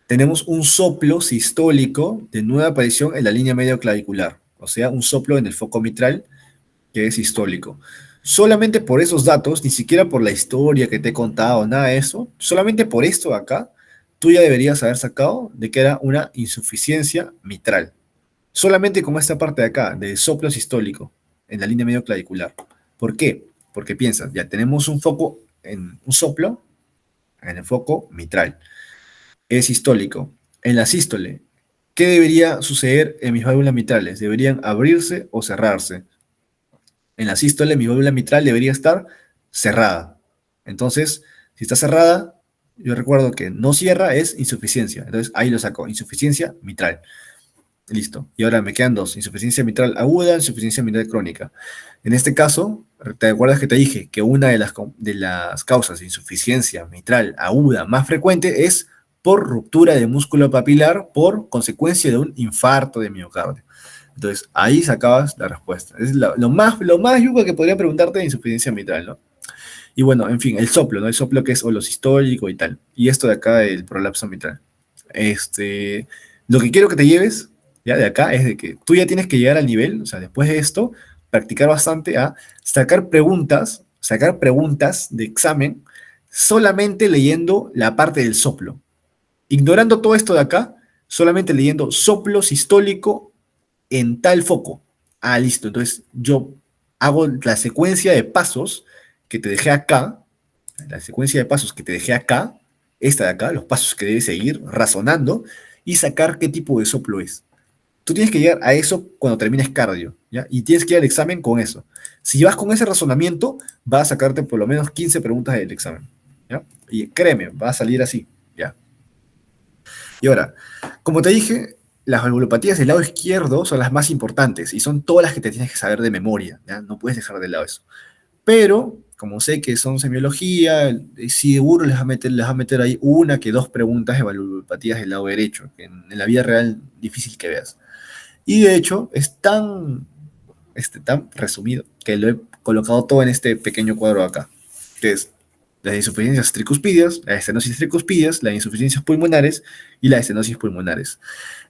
tenemos un soplo sistólico de nueva aparición en la línea medio clavicular, o sea, un soplo en el foco mitral que es sistólico. Solamente por esos datos, ni siquiera por la historia que te he contado, nada de eso, solamente por esto de acá, tú ya deberías haber sacado de que era una insuficiencia mitral. Solamente con esta parte de acá, de soplo sistólico, en la línea medio clavicular. ¿Por qué? Porque piensas, ya tenemos un foco, en un soplo, en el foco mitral. Es sistólico. En la sístole, ¿qué debería suceder en mis válvulas mitrales? ¿Deberían abrirse o cerrarse? En la sístole, mi válvula mitral debería estar cerrada. Entonces, si está cerrada, yo recuerdo que no cierra es insuficiencia. Entonces, ahí lo saco, insuficiencia mitral. Listo. Y ahora me quedan dos, insuficiencia mitral aguda, insuficiencia mitral crónica. En este caso, ¿te acuerdas que te dije que una de las causas de insuficiencia mitral aguda más frecuente es por ruptura de músculo papilar por consecuencia de un infarto de miocardio? Entonces, ahí sacabas la respuesta. Es lo más yuca que podría preguntarte de insuficiencia mitral, ¿no? Y bueno, en fin, el soplo, ¿no? El soplo que es holosistólico y tal. Y esto de acá, el prolapso mitral. Lo que quiero que te lleves, ya de acá, es de que tú ya tienes que llegar al nivel, o sea, después de esto, practicar bastante a sacar preguntas de examen, solamente leyendo la parte del soplo. Ignorando todo esto de acá, solamente leyendo soplo sistólico en tal foco. Ah, listo. Entonces yo hago la secuencia de pasos que te dejé acá, esta de acá, los pasos que debes seguir razonando y sacar qué tipo de soplo es. Tú tienes que llegar a eso cuando termines cardio, ¿ya? Y tienes que ir al examen con eso. Si vas con ese razonamiento, vas a sacarte por lo menos 15 preguntas del examen, ¿ya? Y créeme, va a salir así, ¿ya? Y ahora, como te dije, las valvulopatías del lado izquierdo son las más importantes y son todas las que te tienes que saber de memoria, ¿ya? No puedes dejar de lado eso. Pero, como sé que son semiología, seguro les va a meter ahí una que dos preguntas de valvulopatías del lado derecho, que en la vida real difícil que veas. Y de hecho, es tan resumido que lo he colocado todo en este pequeño cuadro de acá, que es las insuficiencias tricuspidias, las estenosis tricuspidias, las insuficiencias pulmonares y las estenosis pulmonares.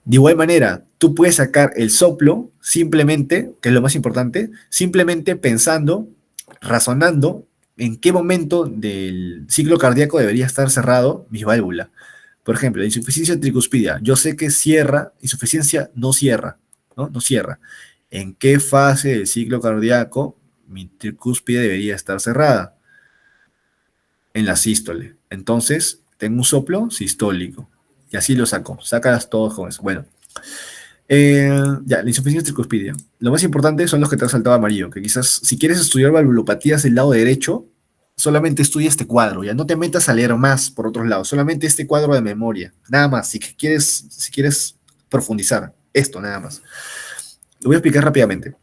De igual manera, tú puedes sacar el soplo simplemente, que es lo más importante, simplemente pensando, razonando en qué momento del ciclo cardíaco debería estar cerrado mi válvula. Por ejemplo, la insuficiencia tricuspidia. Yo sé que cierra, insuficiencia no cierra, ¿no? No cierra. ¿En qué fase del ciclo cardíaco mi tricúspide debería estar cerrada? En la sístole. Entonces, tengo un soplo sistólico. Y así lo saco. Sácalas todos con eso. Bueno, ya, la insuficiencia tricuspidia. Lo más importante son los que te han saltado amarillo, que quizás si quieres estudiar valvulopatías del lado derecho, solamente estudia este cuadro, ya no te metas a leer más por otros lados, solamente este cuadro de memoria, nada más, si quieres profundizar, esto nada más. Lo voy a explicar rápidamente.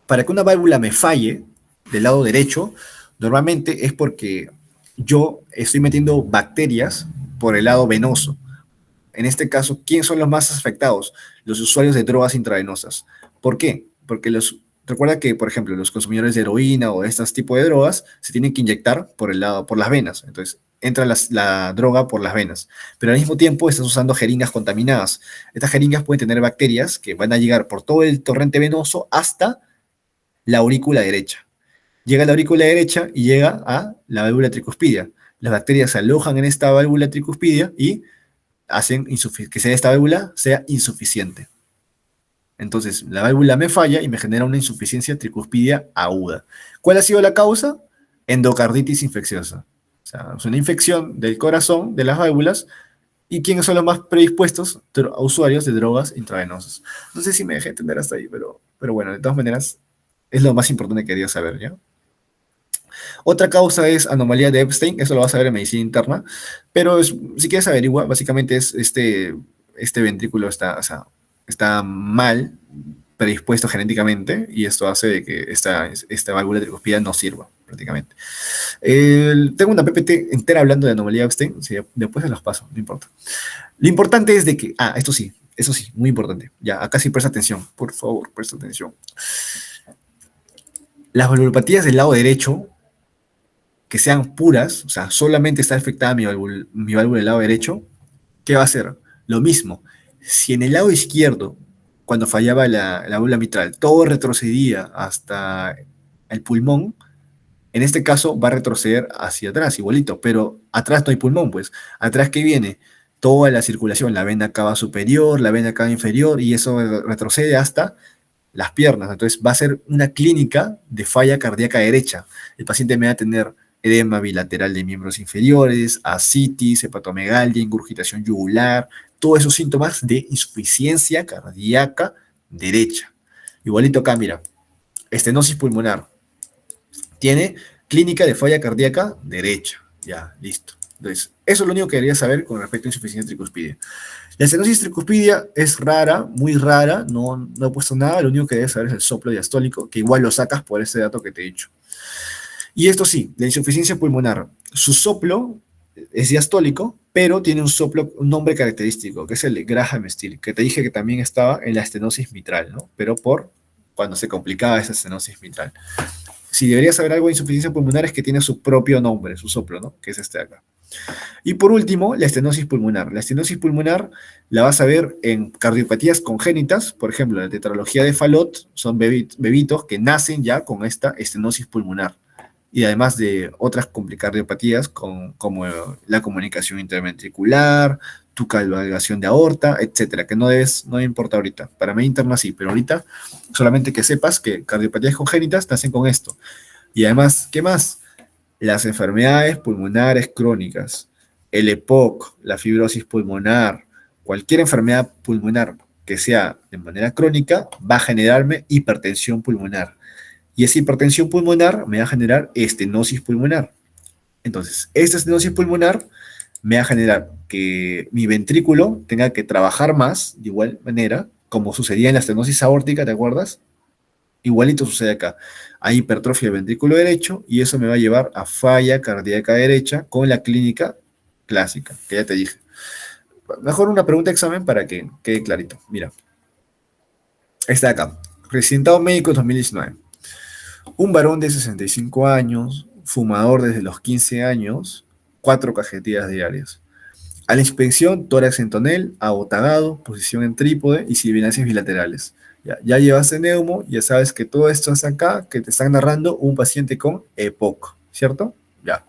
Para que una válvula me falle del lado derecho, normalmente es porque yo estoy metiendo bacterias por el lado venoso. En este caso, ¿quiénes son los más afectados? Los usuarios de drogas intravenosas. ¿Por qué? Porque recuerda que, por ejemplo, los consumidores de heroína o de estos tipos de drogas se tienen que inyectar por el lado, por las venas. Entonces, entra la droga por las venas. Pero al mismo tiempo estás usando jeringas contaminadas. Estas jeringas pueden tener bacterias que van a llegar por todo el torrente venoso hasta la aurícula derecha. Llega a la aurícula derecha y llega a la válvula tricuspidia. Las bacterias se alojan en esta válvula tricuspidia y hacen que esta válvula sea insuficiente. Entonces, la válvula me falla y me genera una insuficiencia tricuspidia aguda. ¿Cuál ha sido la causa? Endocarditis infecciosa. O sea, es una infección del corazón, de las válvulas, y quiénes son los más predispuestos a usuarios de drogas intravenosas. No sé si me dejé entender hasta ahí, pero bueno, de todas maneras, es lo más importante que quería saber, ¿ya? Otra causa es anomalía de Epstein, eso lo vas a ver en medicina interna, pero si quieres averiguar, básicamente es este ventrículo está, o sea, está mal predispuesto genéticamente y esto hace de que esta válvula tricuspida no sirva prácticamente. Tengo una PPT entera hablando de anomalía de Epstein, sí, después se los paso, no importa. Lo importante es de que, esto sí, eso sí, muy importante. Ya, acá sí presta atención, por favor, presta atención. Las valvulopatías del lado derecho que sean puras, o sea, solamente está afectada mi válvula del lado derecho, ¿qué va a hacer? Lo mismo. Si en el lado izquierdo, cuando fallaba la válvula mitral, todo retrocedía hasta el pulmón, en este caso va a retroceder hacia atrás, igualito, pero atrás no hay pulmón, pues. Atrás, ¿qué viene? Toda la circulación, la vena cava superior, la vena cava inferior, y eso retrocede hasta las piernas. Entonces va a ser una clínica de falla cardíaca derecha. El paciente me va a tener edema bilateral de miembros inferiores, ascitis, hepatomegalia, ingurgitación yugular, todos esos síntomas de insuficiencia cardíaca derecha. Igualito acá, mira, estenosis pulmonar. Tiene clínica de falla cardíaca derecha. Ya, listo. Entonces, eso es lo único que quería saber con respecto a insuficiencia tricuspidia. La estenosis tricuspidia es rara, muy rara, no he puesto nada, lo único que debes saber es el soplo diastólico, que igual lo sacas por ese dato que te he dicho. Y esto sí, la insuficiencia pulmonar, su soplo es diastólico, pero tiene un nombre característico, que es el Graham Still, que te dije que también estaba en la estenosis mitral, ¿no? Pero por cuando se complicaba esa estenosis mitral. Si deberías saber algo de insuficiencia pulmonar es que tiene su propio nombre, su soplo, ¿no? Que es este de acá. Y por último, la estenosis pulmonar. La estenosis pulmonar la vas a ver en cardiopatías congénitas, por ejemplo, la tetralogía de Fallot, son bebitos que nacen ya con esta estenosis pulmonar. Y además de otras cardiopatías como la comunicación interventricular, tu cavalgación de aorta, etcétera, que no importa ahorita. Para mí interna sí, pero ahorita solamente que sepas que cardiopatías congénitas nacen con esto. Y además, ¿qué más? Las enfermedades pulmonares crónicas, el EPOC, la fibrosis pulmonar, cualquier enfermedad pulmonar que sea de manera crónica va a generarme hipertensión pulmonar. Y esa hipertensión pulmonar me va a generar estenosis pulmonar. Entonces, esta estenosis pulmonar me va a generar que mi ventrículo tenga que trabajar más, de igual manera, como sucedía en la estenosis aórtica, ¿te acuerdas? Igualito sucede acá. Hay hipertrofia del ventrículo derecho y eso me va a llevar a falla cardíaca derecha con la clínica clásica, que ya te dije. Mejor una pregunta de examen para que quede clarito. Mira, está acá. Residentado médico 2019. Un varón de 65 años, fumador desde los 15 años, 4 cajetillas diarias. A la inspección, tórax en tonel, abotagado, posición en trípode y sibilancias bilaterales. Ya llevaste neumo, ya sabes que todo esto es acá, que te están narrando un paciente con EPOC, ¿cierto? Ya.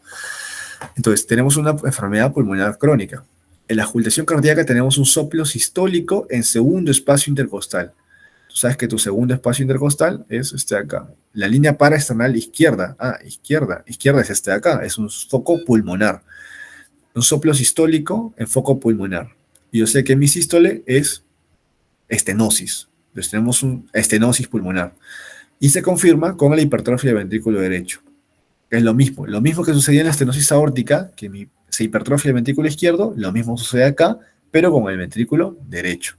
Entonces, tenemos una enfermedad pulmonar crónica. En la auscultación cardíaca tenemos un soplo sistólico en segundo espacio intercostal. Tú sabes que tu segundo espacio intercostal es este de acá. La línea paraesternal izquierda. Izquierda. Izquierda es este de acá. Es un foco pulmonar. Un soplo sistólico en foco pulmonar. Y yo sé que mi sístole es estenosis. Entonces tenemos una estenosis pulmonar. Y se confirma con la hipertrofia del ventrículo derecho. Es lo mismo que sucedía en la estenosis aórtica, que se hipertrofia el ventrículo izquierdo, lo mismo sucede acá, pero con el ventrículo derecho.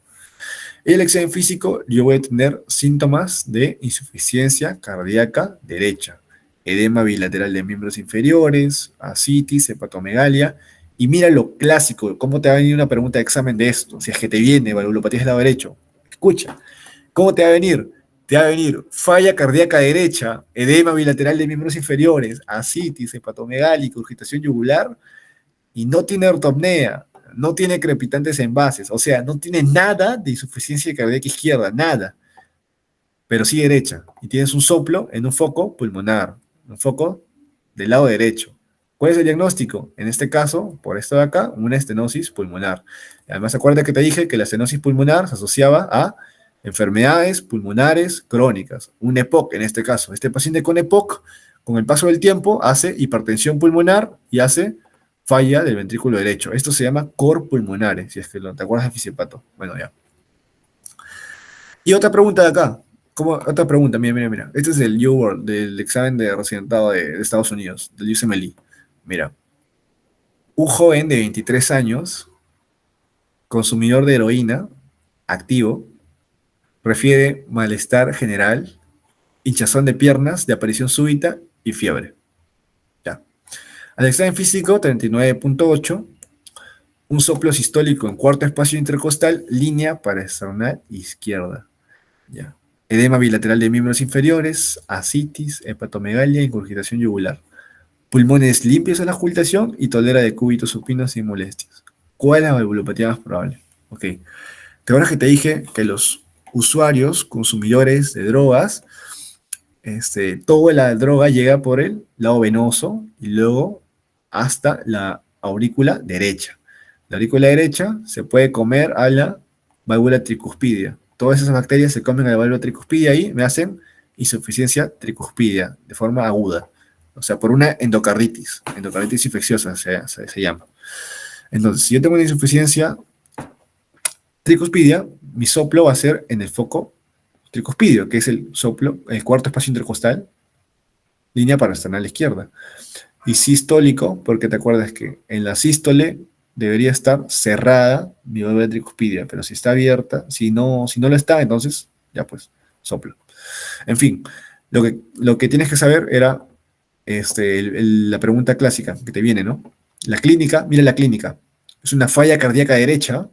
En el examen físico yo voy a tener síntomas de insuficiencia cardíaca derecha, edema bilateral de miembros inferiores, ascitis, hepatomegalia, y mira lo clásico, cómo te va a venir una pregunta de examen de esto, si es que te viene valvulopatía del lado derecho. Escucha, ¿cómo te va a venir? Te va a venir falla cardíaca derecha, edema bilateral de miembros inferiores, ascitis, hepatomegalia, ingurgitación yugular, y no tiene ortopnea, no tiene crepitantes en bases, o sea, no tiene nada de insuficiencia cardíaca izquierda, nada, pero sí derecha, y tienes un soplo en un foco pulmonar, un foco del lado derecho. ¿Cuál es el diagnóstico? En este caso, por esto de acá, una estenosis pulmonar. Además, acuérdate que te dije que la estenosis pulmonar se asociaba a enfermedades pulmonares crónicas, un EPOC en este caso. Este paciente con EPOC, con el paso del tiempo, hace hipertensión pulmonar y hace falla del ventrículo derecho. Esto se llama cor pulmonares, si es que te acuerdas de fisipato. Bueno, ya. Y otra pregunta de acá. Otra pregunta, mira. Este es el U-World, del examen de residentado de Estados Unidos, del UCMLE. Mira, un joven de 23 años, consumidor de heroína, activo, refiere malestar general, hinchazón de piernas, de aparición súbita y fiebre. Ya. Al examen físico, 39.8, un soplo sistólico en cuarto espacio intercostal, línea paraesternal izquierda. Ya. Edema bilateral de miembros inferiores, ascitis, hepatomegalia, ingurgitación yugular. Pulmones limpios a la auscultación y tolera de cúbitos supinos sin molestias. ¿Cuál es la valvulopatía más probable? Ok. ¿Te acuerdas que te dije que los usuarios, consumidores de drogas, toda la droga llega por el lado venoso y luego hasta la aurícula derecha? La aurícula derecha se puede comer a la válvula tricuspidia. Todas esas bacterias se comen a la válvula tricuspidia y me hacen insuficiencia tricuspidia de forma aguda. O sea, por una endocarditis infecciosa se llama. Entonces, si yo tengo una insuficiencia tricuspidia, mi soplo va a ser en el foco tricuspidio, que es el soplo, el cuarto espacio intercostal, línea paraesternal izquierda. Y sistólico, porque te acuerdas que en la sístole debería estar cerrada mi válvula tricuspidia, pero si está abierta, si no lo está, entonces ya pues, soplo. En fin, lo que tienes que saber era la pregunta clásica que te viene, ¿no? La clínica, mira la clínica. Es una falla cardíaca derecha,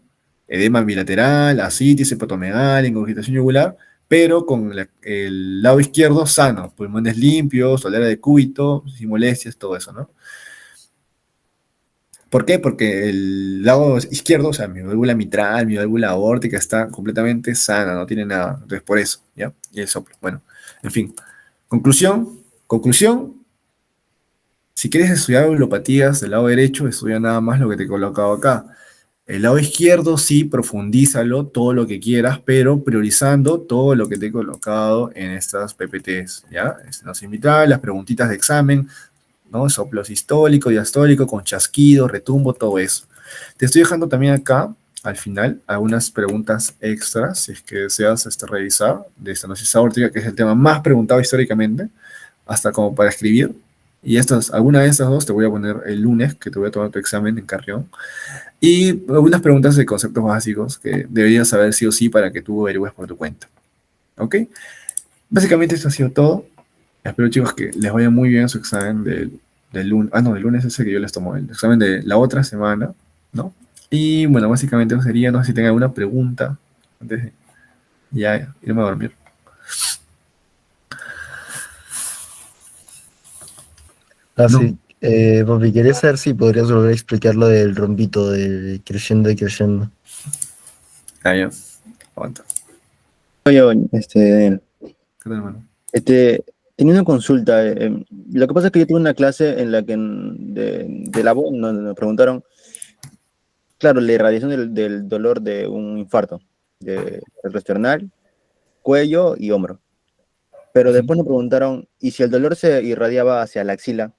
edema bilateral, ascitis, hepatomegalia, ingurgitación yugular, pero con el lado izquierdo sano, pulmones limpios, tolera de cúbito, sin molestias, todo eso, ¿no? ¿Por qué? Porque el lado izquierdo, o sea, mi válvula mitral, mi válvula aórtica está completamente sana, no tiene nada. Entonces, por eso, ¿ya? Y el soplo. Bueno, en fin. Conclusión, si quieres estudiar valvulopatías del lado derecho, estudia nada más lo que te he colocado acá. El lado izquierdo sí, profundízalo todo lo que quieras, pero priorizando todo lo que te he colocado en estas PPTs, ¿ya? Estenosis mitral, las preguntitas de examen, ¿no? Soplo sistólico, diastólico, con chasquido, retumbo, todo eso. Te estoy dejando también acá, al final, algunas preguntas extras, si es que deseas revisar, de estenosis aórtica, que es el tema más preguntado históricamente, hasta como para escribir. Y alguna de estas dos te voy a poner el lunes, que te voy a tomar tu examen en Carrión. Y algunas preguntas de conceptos básicos que deberías saber sí o sí para que tú averigües por tu cuenta. ¿Ok? Básicamente esto ha sido todo. Espero, chicos, que les vaya muy bien su examen del lunes. Ah, no, del lunes ese que yo les tomo, el examen de la otra semana, ¿no? Y bueno, básicamente eso sería, no sé si tengan alguna pregunta antes de ya irme a dormir. Ah, No. sí. Papi, quería saber si podrías volver a explicar lo del rombito, de creciendo y creciendo. Ah, ya. Aguanta. Oye, ¿Qué tal, hermano? tenía una consulta. Lo que pasa es que yo tuve una clase en la que de la voz nos preguntaron, claro, la irradiación del dolor de un infarto, del esternal, cuello y hombro. Pero Ujú. después nos preguntaron, ¿y si el dolor se irradiaba hacia la axila?